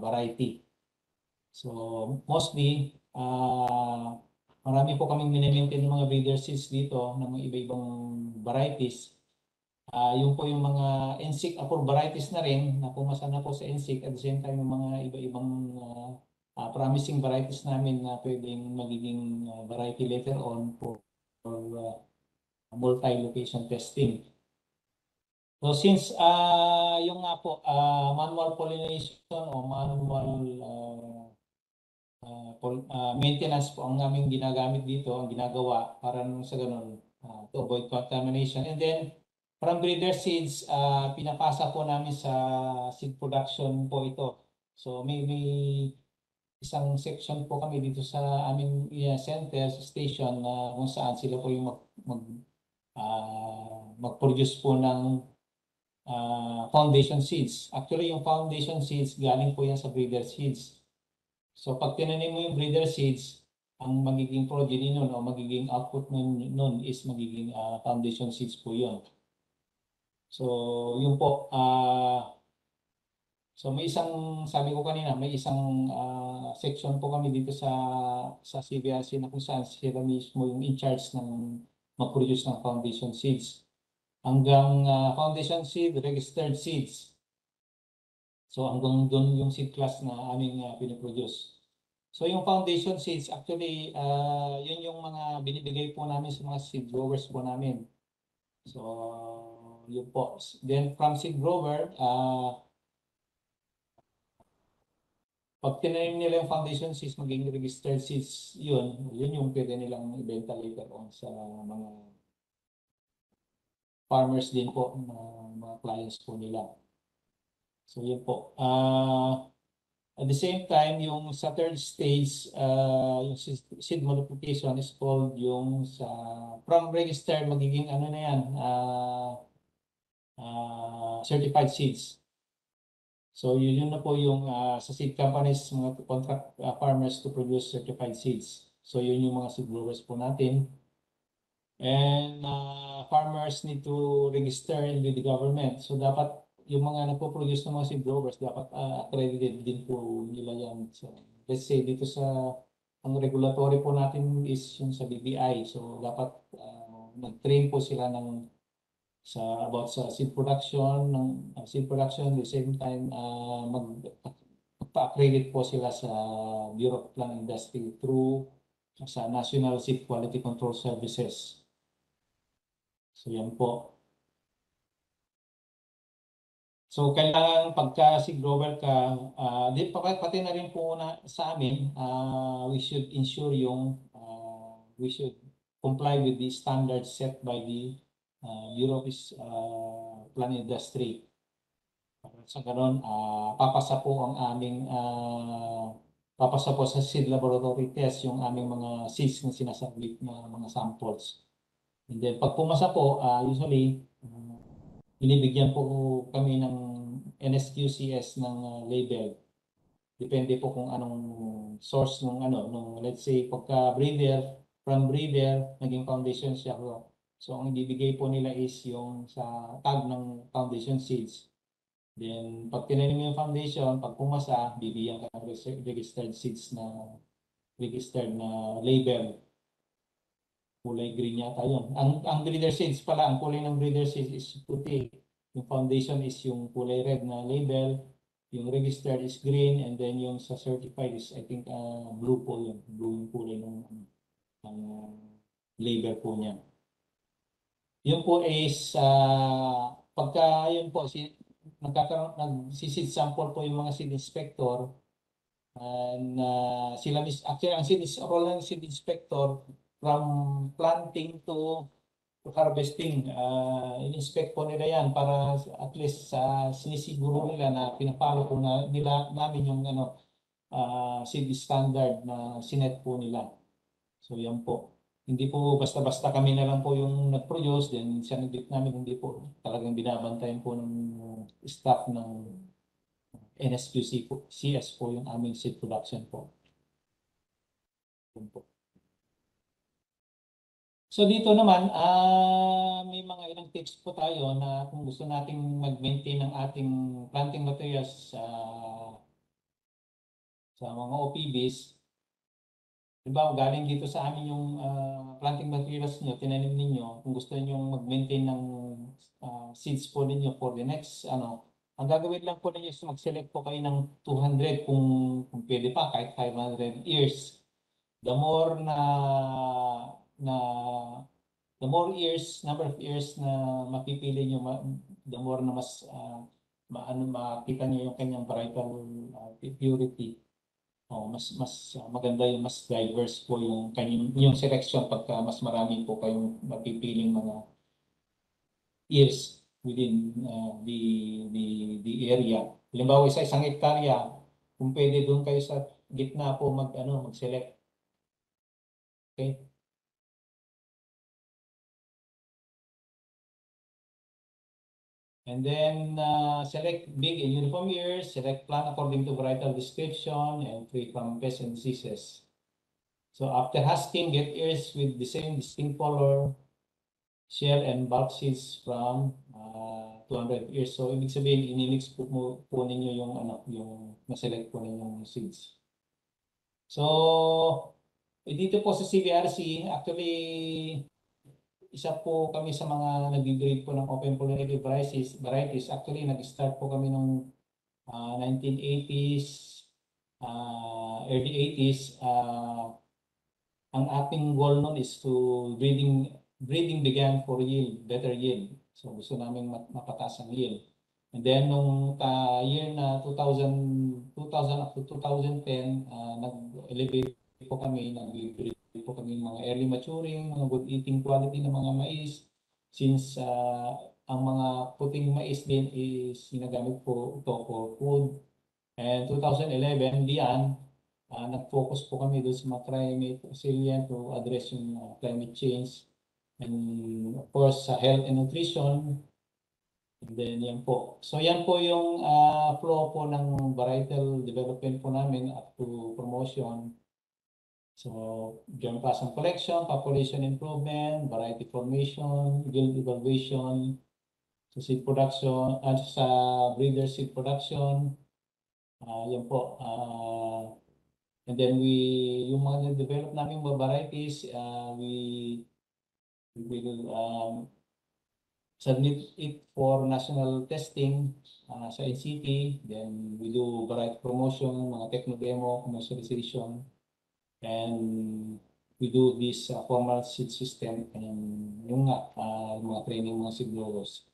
variety. So, mostly, marami po kaming minimaintain ng mga breeder seeds dito ng mga iba-ibang varieties. Yung po yung mga NSIC approved varieties na rin na pumasa na po sa NSIC at the same time yung mga iba-ibang promising varieties namin na pwedeng magiging variety later on for multi-location testing. So since yung nga po manual pollination o manual maintenance po ang aming ginagamit dito, ang ginagawa para nung sa ganun to avoid contamination. And then from breeder seeds, pinapasa po namin sa seed production po ito. So may isang section po kami dito sa aming center, sa station na kung saan sila po yung mag-produce po ng foundation seeds. Actually, yung foundation seeds, galing po yan sa breeder seeds. So, pag tinanim mo yung breeder seeds, ang magiging progeny nun o magiging output nun is magiging foundation seeds po yun. So, yun po. So, may isang, sabi ko kanina, may isang section po kami dito sa CBRC na kung saan sila mismo yung in charge ng mag-produce ng foundation seeds. Hanggang foundation seed, registered seeds. So hanggang doon yung seed class na aming pinoproduce. So yung foundation seeds, actually, yun yung mga binibigay po namin sa mga seed growers po namin. So yun po. Then from seed grower, pag tinanim nila yung foundation seeds, maging registered seeds, yun yung pwede nilang ibenta later on sa mga farmers din po, mga clients po nila. So yun po. At the same time, yung sa third stage, yung seed modification is called yung sa from registered magiging ano na yan, certified seeds. So yun na po yung sa seed companies, mga contract farmers to produce certified seeds. So yun yung mga seed growers po natin. And farmers need to register with the government. So dapat yung mga nagpo-produce ng mga seed growers, dapat accredited din po nila yan. So let's say dito sa ang regulatory po natin is yung sa BBI. So dapat nag-train po sila about sa seed production, at the same time magpa-accredit po sila sa Bureau of Plant Industry through sa National Seed Quality Control Services. So yan po. So kailangan pagka seed grower ka, pati na rin po sa amin, we should ensure we should comply with the standards set by the Bureau of Plant Industry. Sa ganun, papasa po sa seed laboratory test yung aming mga seeds na sinasubmit na mga samples. And then pag pumasa po, usually, binibigyan po kami ng NSQCS ng label. Depende po kung anong source nung let's say from breeder, naging foundation siya. So ang ibibigay po nila is yung sa tag ng foundation seeds. Then pag tinanim yung foundation, pag pumasa, bibigyan ka ng registered seeds na registered na label. Kulay green yata yun. Ang breeder seeds pala, ang kulay ng breeder seeds is puti. Yung foundation is yung kulay red na label. Yung registered is green. And then yung sa certified is, I think, blue po yun. Blue yung kulay ng label po niya. Yun po is, pagka yun po, nagsiseed sample po yung mga seed inspector. And actually, ang role ng seed inspector, from planting to harvesting, in-inspect po nila yan para at least sinisiguro nila na pinapalo po namin yung seed standard na sinet po nila. So yan po. Hindi po basta-basta kami na lang po yung nag-produce, then sinabit namin, hindi po. Talagang binabantayan po ng staff ng NSQC po, CS po yung aming seed production po. Yun po. So dito naman, may mga ilang tips po tayo na kung gusto nating mag-maintain ng ating planting materials sa mga OPBs. Diba, galing dito sa amin yung planting materials nyo, tinanim ninyo, kung gusto nyo mag-maintain ng seeds po ninyo for the next, ang gagawin lang po ninyo is mag-select po kayo ng 200 kung pwede pa, kahit 500 ears. The more na number of years na mapipili nyo, the more na mas makita nyo yung kanyang varietal purity. Maganda yung mas diverse po yung selection pagka mas marami po kayong mapipiling mga years within the area. Halimbawa, sa isang hektarya, kung pwede doon kayo sa gitna po mag-select. Okay? And then select big and uniform ears, select plant according to varietal description, and free from pests and diseases. So after husking, get ears with the same distinct color, shell and bulk seeds from 200 ears. So ibig sabihin, inimix po ninyo yung na-select po ninyong seeds. So dito po sa CVRC, actually, isa po kami sa mga nag-breed po ng open pollinated varieties. Actually, nag-start po kami nung 1980s, early 80s. Ang ating goal noon is to breeding began for yield, better yield. So gusto namin mapataas ang yield. And then nung year na 2000 up to 2010, nag-elevate po kami, nag-breed po kami mga early maturing, mga good eating quality ng mga mais. Since ang mga puting mais din is ginagamit po ito for food. And 2011, diyan, nag-focus po kami doon sa mga climate resilient to address yung climate change. And of course, sa health and nutrition. And then yan po. So yan po yung flow po ng varietal development po namin up to promotion. So, germplasm collection, population improvement, variety formation, yield evaluation, sa seed production, at sa breeder seed production. Yan po. And then yung mga na-develop namin mga varieties, we will submit it for national testing sa NCT. Then we do variety promotion, mga techno-demo, commercialization. And we do this formal seed system and yung mga training mga seed growers.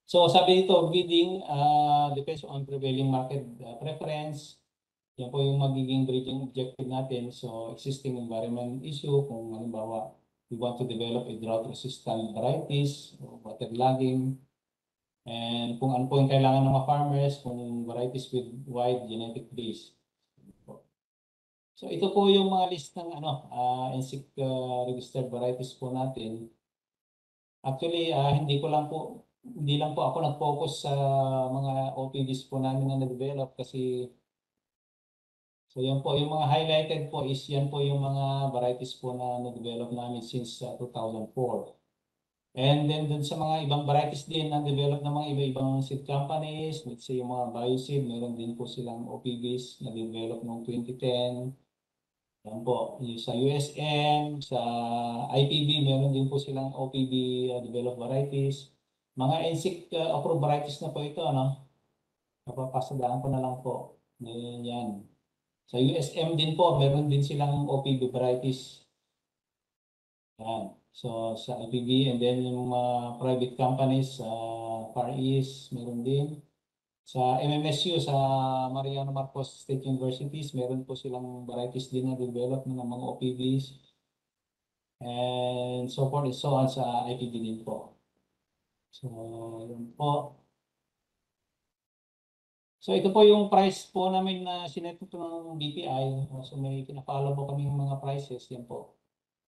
So sabi dito, breeding depends on prevailing market preference. Yan po yung magiging breeding objective natin. So existing environment issue, kung halimbawa we want to develop a drought-resistant varieties, waterlogging, and kung ano po yung kailangan ng mga farmers, kung varieties with wide genetic base. So ito po yung mga list ng NSIC registered varieties po natin. Actually, hindi lang po ako nag-focus sa mga OPDs po namin na na-develop kasi so yan po yung mga highlighted po is yan po yung mga varieties po na na-develop namin since 2004. And then dun sa mga ibang varieties din na develop ng mga iba-ibang seed companies, let's say yung mga bioseed, meron din po silang OPDs na develop noong 2010. Yan po, sa USM, sa IPB, meron din po silang OPB developed varieties. Mga NSIC approved varieties na po ito, napapasadaan ko na lang po. Yan. Sa USM din po, meron din silang OPB varieties. Yan. So, sa IPB, and then yung mga private companies, Far East, meron din. Sa MMSU, sa Mariano Marcos State Universities, meron po silang varieties din na develop ng mga OPVs. And so forth and so on sa IPD din po. So, yun po. So, ito po yung price po namin na sinet ito ng BPI. So, may pinapalo po kami mga prices. Yan po.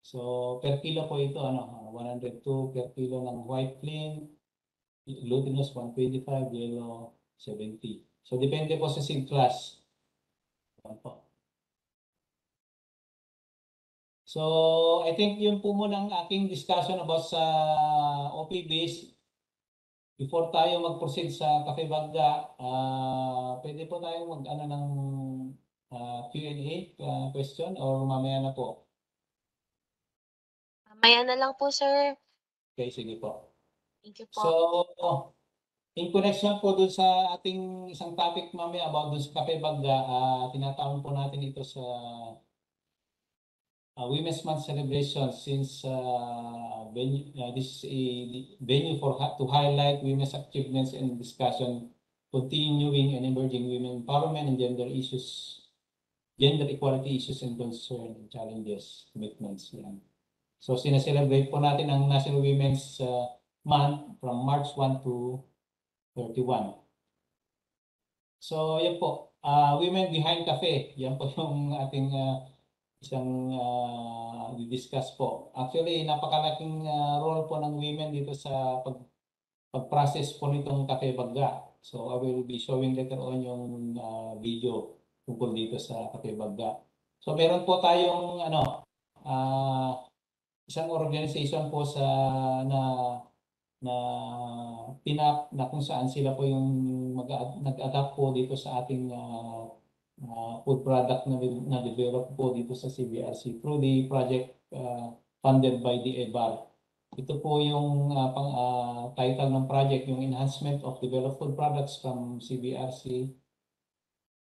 So, per kilo po ito, 102 per kilo ng white plain, glutinous 125, yellow 70. So, depende po sa seed class. Yan po. So, I think yun po muna ang aking discussion about sa OP-based. Before tayo mag-proceed sa Cafe Bagga, pwede po tayong mag-ano ng Q&A question or mamaya na po. Maya na lang po, sir. Okay, sige po. Thank you po. So, in connection po dun sa ating isang topic mamaya about dun sa Cafe Bagga, tinatawag po natin ito sa Women's Month celebration since this is a venue to highlight women's achievements and discussion continuing and emerging women empowerment and gender issues, gender equality issues and concern and challenges, commitments. Yan. So sinaselebrate po natin ang National Women's Month from March 1 to 31. So yan po, Women Behind Cafe, yan po yung ating isang discuss po. Actually, napakalaking role po ng women dito sa pag-process po nitong Cafe Bagga. So, I will be showing later on yung video tungkol dito sa Cafe Bagga. So, meron po tayong isang organization po na na kung saan sila po yung nag-adapt po dito sa ating food product na develop po dito sa CBRC through the project funded by the EBAR. Ito po yung title ng project, yung Enhancement of Developed Food Products from CBRC,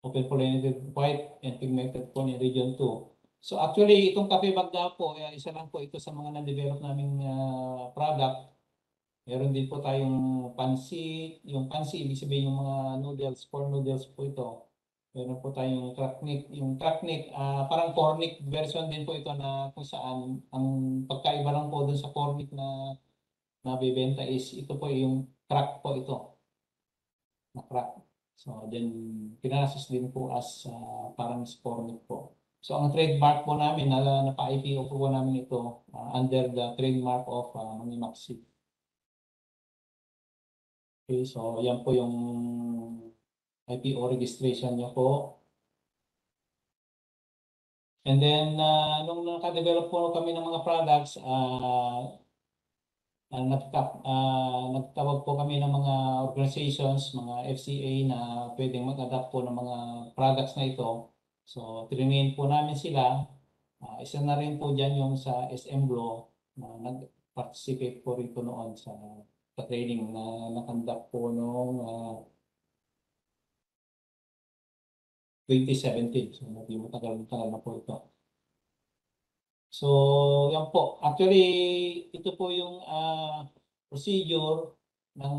Open Pollinated White and Pigmented Corn in Region 2. So actually, itong Cafe Bagga po, isa lang po ito sa mga na-develop naming product. Meron din po tayong pansi. Yung pansi, ibig sabihin yung mga noodles, corn noodles po ito. Meron po tayong cracknick. Yung cracknick, parang cornick version din po ito na kung saan ang pagkaiba lang po dun sa cornick na nabibenta is ito po yung crack po ito. Na crack. So then, pinrasis din po as parang cornick po. So ang trademark po namin, napa-IPO po namin ito under the trademark of Manimaxi. Okay, so yan po yung IPO registration niya po. And then, nung naka-develop po kami ng mga products, nagtawag po kami ng mga organizations, mga FCA na pwedeng mag-adapt po ng mga products na ito. So, trinain po namin sila. Isa na rin po dyan yung sa SM Glow na nag-participate po rito noon sa training na nakandak po noong 2017. So, hindi matagal na po ito. So, yan po. Actually, ito po yung procedure ng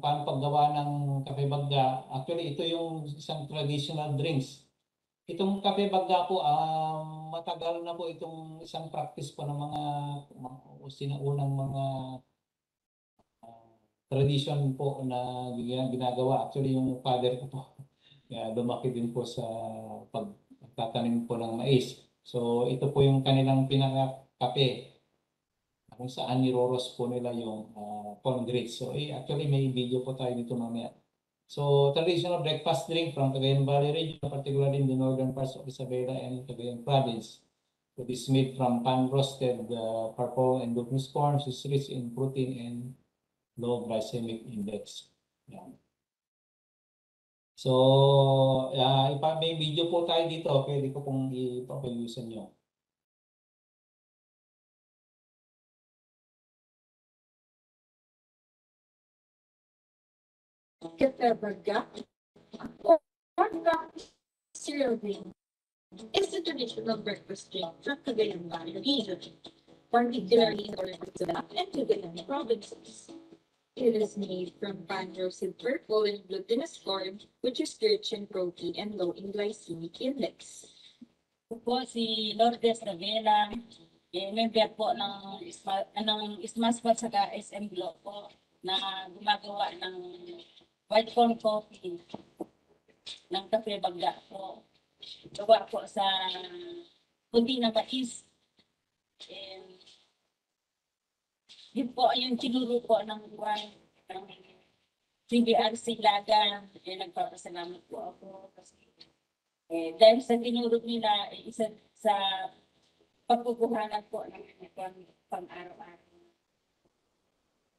paano paggawa ng Cafe Bagga. Actually, ito yung isang traditional drinks. Itong Cafe Bagga po, matagal na po itong isang practice po ng mga sinaunang mga tradition po na ginagawa. Actually, yung father ko po, lumaki din po sa pagtatanim po ng mais. So, ito po yung kanilang pinaka-kape kung saan niroros po nila yung corn grits. So, actually, may video po tayo dito mamaya. So, traditional breakfast drink from Cagayan Valley region, particularly in the northern parts of Isabela and Cagayan province. So, it is made from pan-roasted purple and glutinous corn, which is rich in protein and low glycemic index. Yan. So, may video po tayo dito. Pwede ko pong ipapayusan nyo. Cafe Bagga or cereal grain is the traditional breakfast drink from Cagayan Valley region, particularly in northern Isabela and Cagayan provinces. It is made from pan-roasted purple and glutinous corn, which is rich in protein and low in glycemic index. Ako po si Lourdes Ravela, member po ng ISMASPAT saka SM Glow po na gumagawa ng white corn coffee ng Cafe Bagga po. Gawa po sa puti na mais. And yun po yung tinuro po ng CBRC Laga. Nagpapasalamat po ako kasi dahil sa tinuro nila, isa sa pagkukuhanan po ng pang-araw-araw.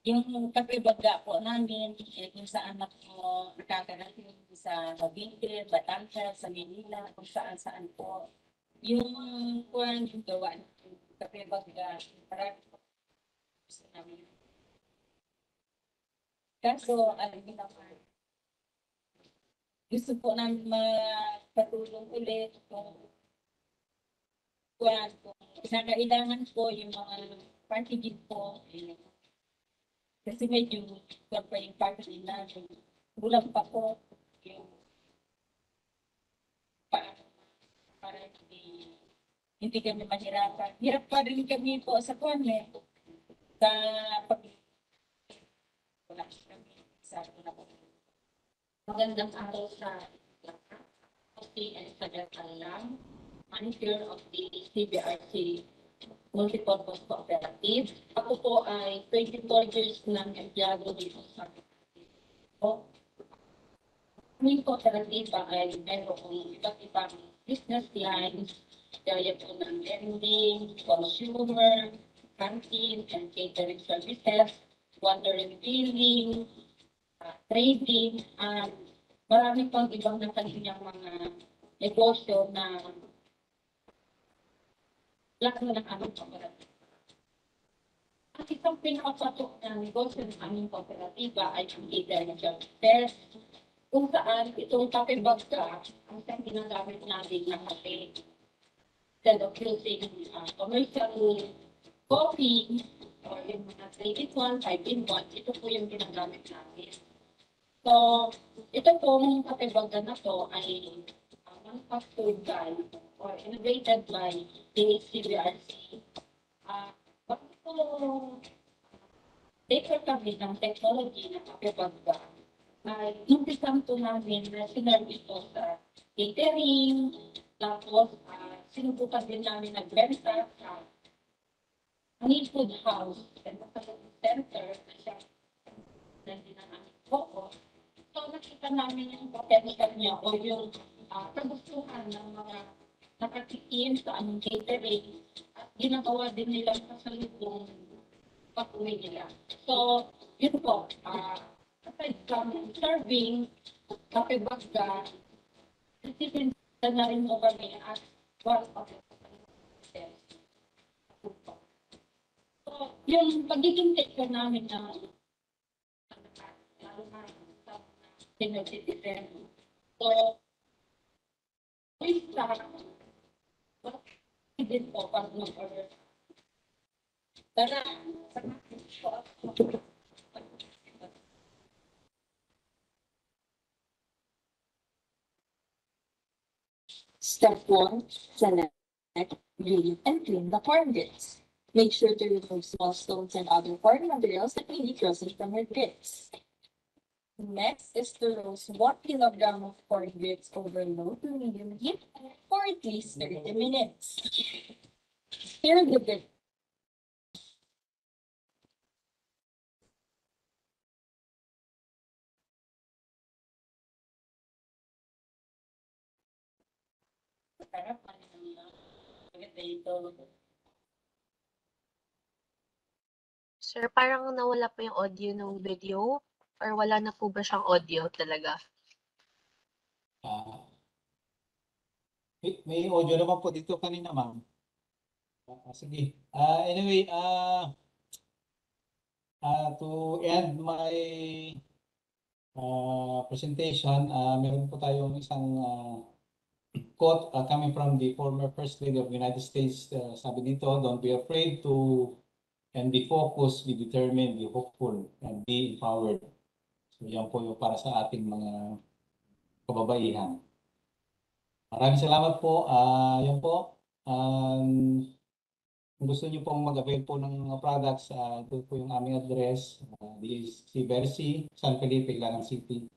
Yung kape baga po namin, kung saan ako nakakarating sa Cavite, Batangas, sa Manila, kung saan-saan po. Yung gawa ng kape baga, marami po gusto namin. Kaso, alam niyo naman, gusto po namin magpatulong ulit kung kinakailangan po yung mga packaging po. Kasi medyo kuwan pa yung packaging namin. Kulang pa po yung para hindi kami mahirapan. Hirap pa rin kami po sa kuwan sa pag wala kami sa Magandang araw sa Coffee and Pagkakalang, manager of the CBRC Multipurpose Cooperative. Ako po ay 24 years ng empleyado dito sa po. Aming kooperatiba ay mayroong iba't ibang business lines, gaya po ng lending, consumer, canteen and catering services, water refilling, trading, at marami pang ibang nakalinyang mga negosyo na lahat ng aming kooperatiba. Ang isang pinakapatok na negosyo ng aming kooperatiba ay ang catering services, kung saan itong kape bagka ang isang ginagamit natin na kape. Instead of using commercial coffee or yung mga 3-in-1, 5-in-1, ito po yung ginagamit natin. So, ito pong kape bagka na to ay manufactured by or innovated by the CBRC. Bakit po take kami ng technology na kape bagka? Umpisan po namin na sinergi po sa catering, tapos sinubukan din namin nagbenta sa Honey Food House and Center na siya din ang aming focus. So nakita namin yung potential niya o yung kagustuhan ng mga nakatikim sa aming catering at ginagawa din nila sa salubong pag-uwi nila. So yun po, aside from serving kape bagka, nagtitinda na rin mo kami as one of the process. So, yung pagiging take namin na pinagtititin. So, please din po pag mag-order. Tara, Step 1. Select, read, and clean the corn bits. Make sure to remove small stones and other corn materials that may be frozen from your bits. Next is to roast 1 kilogram of corn bits over low to medium heat for at least 30 minutes. Stir the bits. Sir, parang nawala po yung audio ng video or wala na po ba siyang audio talaga? May audio naman po dito kanina, ma'am. Sige. Anyway, to end my presentation, meron po tayong isang quote coming from the former First Lady of the United States. Sabi dito, don't be afraid to and be focused, be determined, be hopeful, and be empowered. So yan po yung para sa ating mga kababaihan. Maraming salamat po. Yan po. Kung gusto niyo pong mag-avail po ng mga products, ito po yung aming address. This is CBRC, San Felipe, Ilagan City.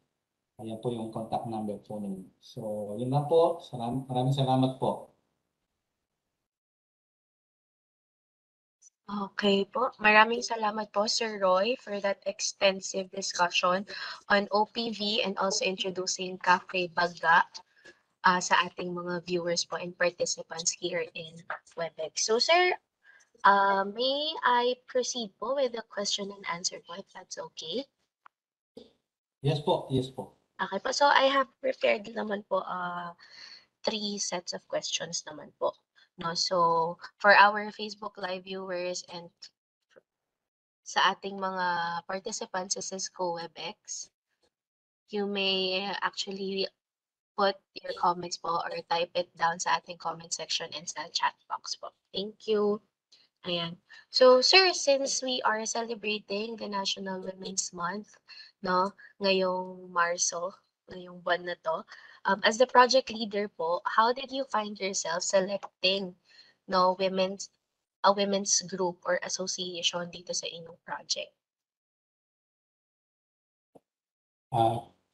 Ayan po yung contact number po ninyo. So, yun lang po. Maraming salamat po. Okay po. Maraming salamat po, Sir Roy, for that extensive discussion on OPV and also introducing Cafe Baga sa ating mga viewers po and participants here in WebEx. So, sir, may I proceed po with the question and answer po, if that's okay? Yes po, yes po. Okay po. So, I have prepared naman po 3 sets of questions naman po. No, so for our Facebook Live viewers and sa ating mga participants sa Cisco WebEx, you may actually put your comments po or type it down sa ating comment section and sa chat box po. Thank you. Ayan. So, sir, since we are celebrating the National Women's Month, no, ngayong Marso, ngayong buwan na to, as the project leader po, how did you find yourself selecting, no, a women's group or association dito sa inyong project?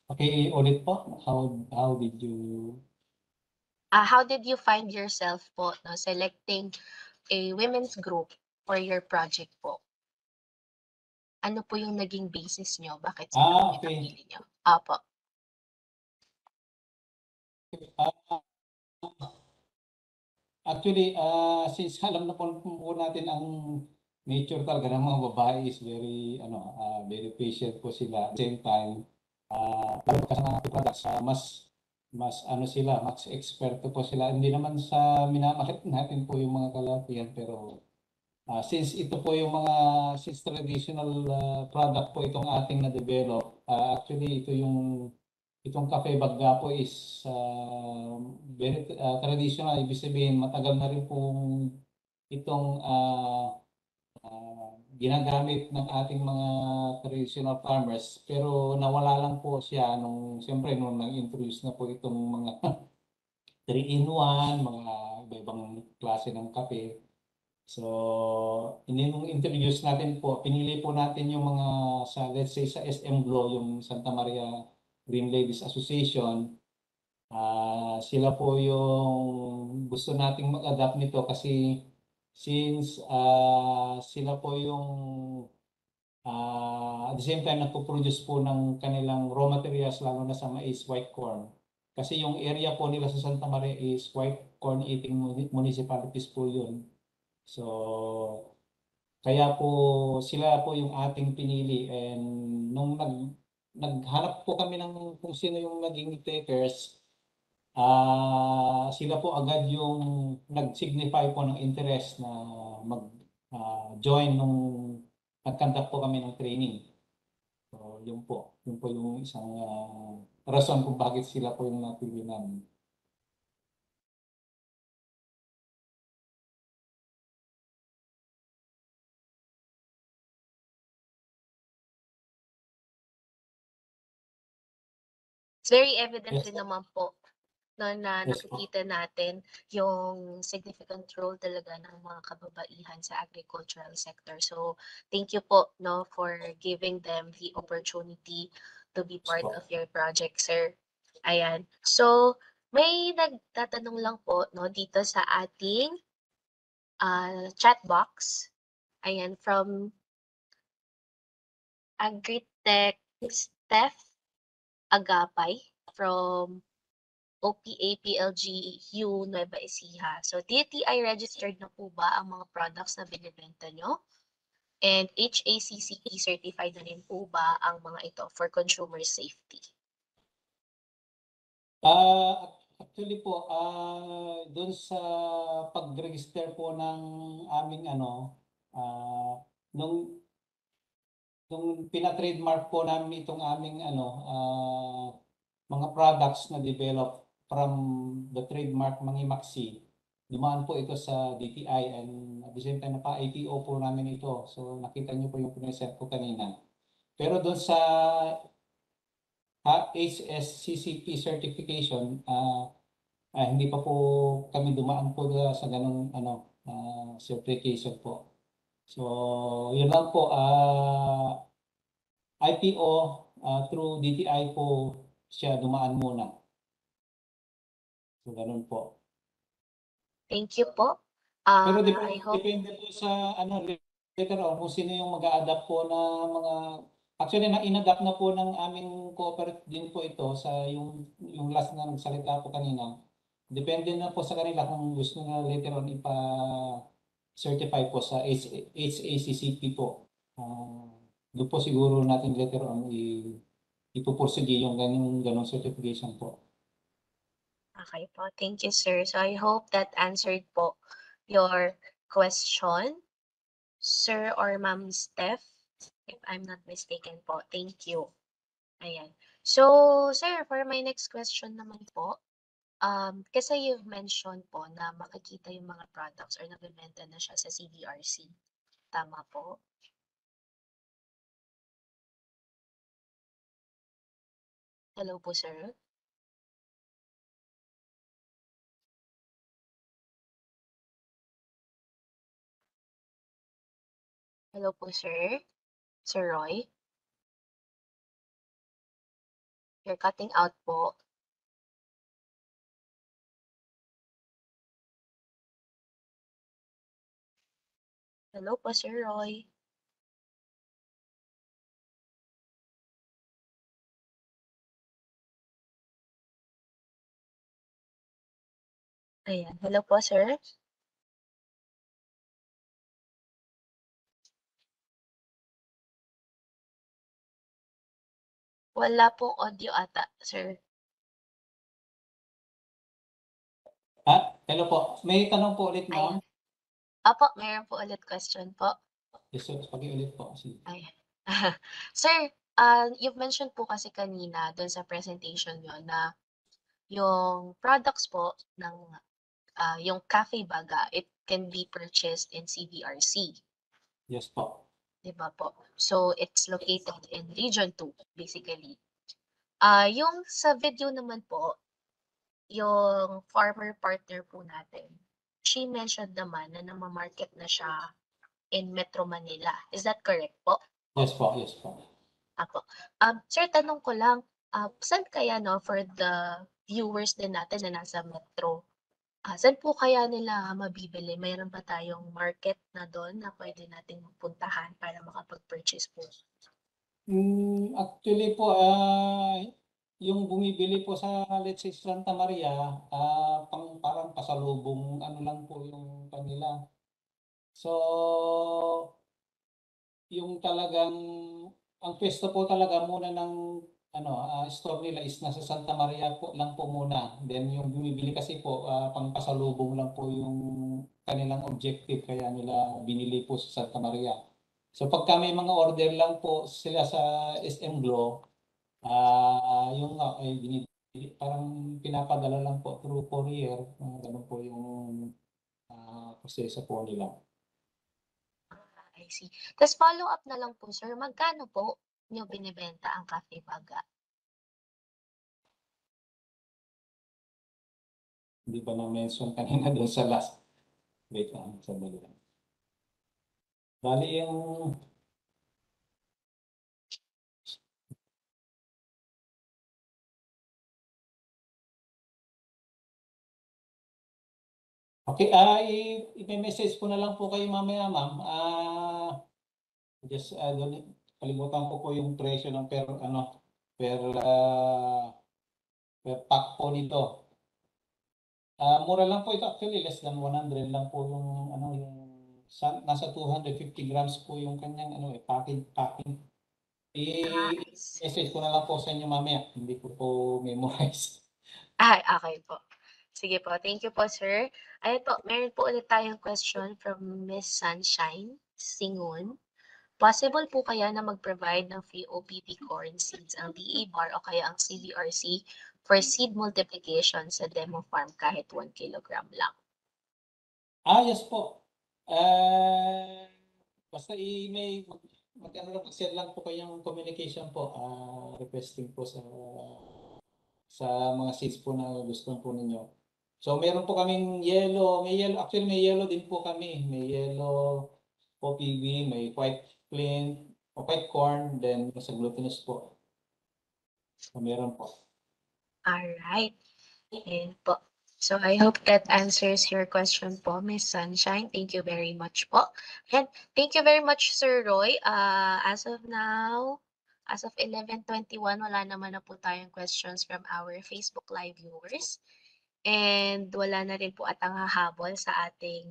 Okay, ulit po. How did you... How did you find yourself po, no, selecting a women's group for your project po? Ano po yung naging basis nyo? Bakit sila po yung okay. napili nyo? Apo. Actually, since alam na po natin ang nature talaga ng mga babae is very patient po sila. At the same time, lalo kasi mga products, mas eksperto po sila. Hindi naman sa minamahit natin po yung mga kalakihan, pero since since traditional product po itong ating na-develop, actually itong Cafe Bagga po is very traditional. Ibig sabihin, matagal na rin pong itong ginagamit ng ating mga traditional farmers. Pero nawala lang po siya siyempre nung nag-introduce na po itong mga 3-in-1, mga iba-ibang klase ng kape. So, nung introduce natin po, pinili po natin yung mga let's say sa SM Glow, yung Santa Maria Green Ladies Association. Sila po yung gusto nating mag-adapt nito kasi since sila po yung at the same time nagpo-produce po ng kanilang raw materials lalo na sa mais, white corn. Kasi yung area po nila sa Santa Maria is white corn eating municipalities po yun. So, kaya po sila po yung ating pinili, and nung naghanap po kami ng kung sino yung naging takers, sila po agad yung nag-signify po ng interest na mag-join nung nag-conduct po kami ng training. So, yun po yung isang rason kung bakit sila po yung napili namin. It's very evident Yes. din naman po no, na Yes po. nakikita natin yung significant role talaga ng mga kababaihan sa agricultural sector. So, thank you po no for giving them the opportunity to be part po. of your project, sir. Ayan. So, may nagtatanong lang po no dito sa ating chat box. Ayan, from Agritech Steph Agapay from OPA PLGU Nueva Ecija. So, DTI registered na po ba ang mga products na binibenta nyo? And HACCP certified na rin po ba ang mga ito for consumer safety? Actually po, doon sa pag-register po ng aming nung pina-trademark po namin itong aming mga products na develop from the trademark Mangimaxi. Dumaan po ito sa DTI, and at the same time napa-IPO po namin ito. So nakita niyo po yung pinesent ko kanina. Pero doon sa HSCCP certification, hindi pa po kami dumaan po sa ganung certification po. So, yun lang po. IPO through DTI po siya dumaan muna. So, ganun po. Thank you po. Pero I hope depende po sa ano later on kung sino yung mag-a-adapt po na mga actually na in-adapt na po ng aming cooperative din po ito sa yung last na nagsalita po kanina. Depende na po sa kanila kung gusto na later on certify po sa HACCP po. Doon po siguro natin later on ipupursige yung ganong certification po. okay po. Thank you, sir. So I hope that answered po your question, sir or Ma'am Steph, if I'm not mistaken po. Thank you. Ayan. So, sir, for my next question naman po, kasi you've mentioned po na makikita yung mga products or nabebenta na siya sa CDRC. Tama po? Hello po, sir. Hello po, sir. Sir Roy. You're cutting out po. Hello po, Sir Roy. Ayan. Hello po, sir. Wala pong audio ata, sir. Hello po. May tanong po ulit, ma'am. Ayan. Apo, mayroon po ulit question po. Yes, sir. Paki-ulit po. Sige. Ayan. Sir, you've mentioned po kasi kanina doon sa presentation nyo na yung products po ng yung cafe baga, it can be purchased in CVRC. Yes po. Diba po? So, it's located in Region 2, basically. Yung sa video naman po, yung farmer partner po natin, she mentioned naman na namamarket na siya in Metro Manila. Is that correct po? Yes po. Yes po. Apo. Sir, tanong ko lang, saan kaya no for the viewers din natin na nasa Metro? Saan po kaya nila mabibili? Mayroon ba tayong market na doon na pwede nating puntahan para makapag-purchase po? Actually po, yung bumibili po sa let's say Santa Maria, parang pasalubong ano lang po yung kanila. So, yung talagang ang pwesto po talaga muna ng store nila is nasa Santa Maria po lang po muna. Then yung bumibili kasi po pang pasalubong lang po yung kanilang objective kaya nila binili po sa Santa Maria. So pagka may mga order lang po sila sa SM Glow, yung nga ay parang pinapadala lang po through courier, ganun po yung proseso po nila. I see. Tapos follow up na lang po, sir. Magkano po niyo binibenta ang cafe baga? Hindi pa na-mention kanina doon sa last. Wait lang, sandali lang. Bali yung okay, i-message ko na lang po kayo mamaya, ma'am. Just kalimutan ko po yung presyo ng per pack po nito. Mura lang po ito actually, less than 100 lang po yung nasa 250 grams po yung kanyang packing. I see. I-message ko na lang po sa inyo mamaya. Hindi ko po memorize. Ay, okay po. Sige po. Thank you po, sir. Ayun po, meron po ulit tayong question from Miss Sunshine Singun. Possible po kaya na mag-provide ng free OPP corn seeds ang DA bar o kaya ang CVRC for seed multiplication sa demo farm kahit 1 kilogram lang? Yes po. Basta i-mail, mag-share lang po kayong communication po, requesting po sa mga seeds po na gusto po ninyo. So meron po kaming yellow, actually may yellow din po kami. May yellow OPV, may white plain, white corn, then sa glutinous po. So meron po. Alright. Ayan po. So I hope that answers your question po, Miss Sunshine. Thank you very much po. And thank you very much, Sir Roy. As of now, as of 11:21, wala naman na po tayong questions from our Facebook Live viewers. And wala na rin po atang hahabol sa ating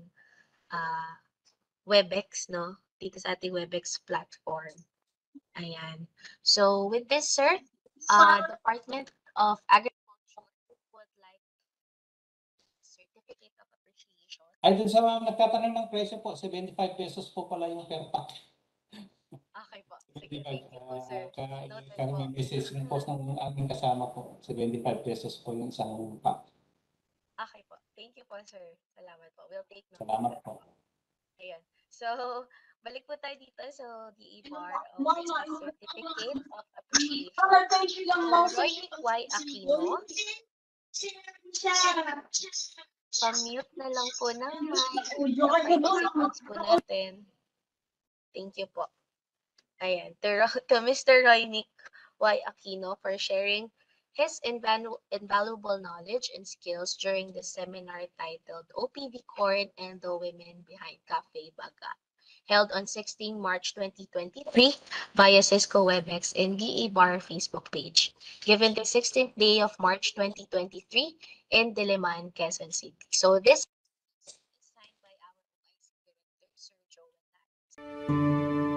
Webex, no? Dito sa ating Webex platform. Ayan. So with this, sir, Department of Agriculture would like certificate of appreciation. Ay, dun sa mga nagtatanong ng presyo po, 75 pesos po pala yung per pack. Okay po. Sige, thank you po, sir. Noted Kaya po. may message yung post ng aming kasama po, 75 pesos po yung isang pack. Okay po. Thank you po, sir. Salamat po. We'll take note. Salamat po. Ayan. So, balik po tayo dito sa DE Bar of Certificate of Appreciation. So, Roy Y. Aquino, pa-mute na lang po ng mic. 5 seconds po natin. Thank you po. Ayan. To Mr. Roy Nick Y. Aquino for sharing his invaluable knowledge and skills during the seminar titled OPV Corn and the Women Behind Cafe Baga, held on 16 March 2023 via Cisco WebEx and DA Bar Facebook page, given the 16th day of March 2023 in Diliman, Quezon City. So this is signed by our Vice Director, Sir Joel Lance.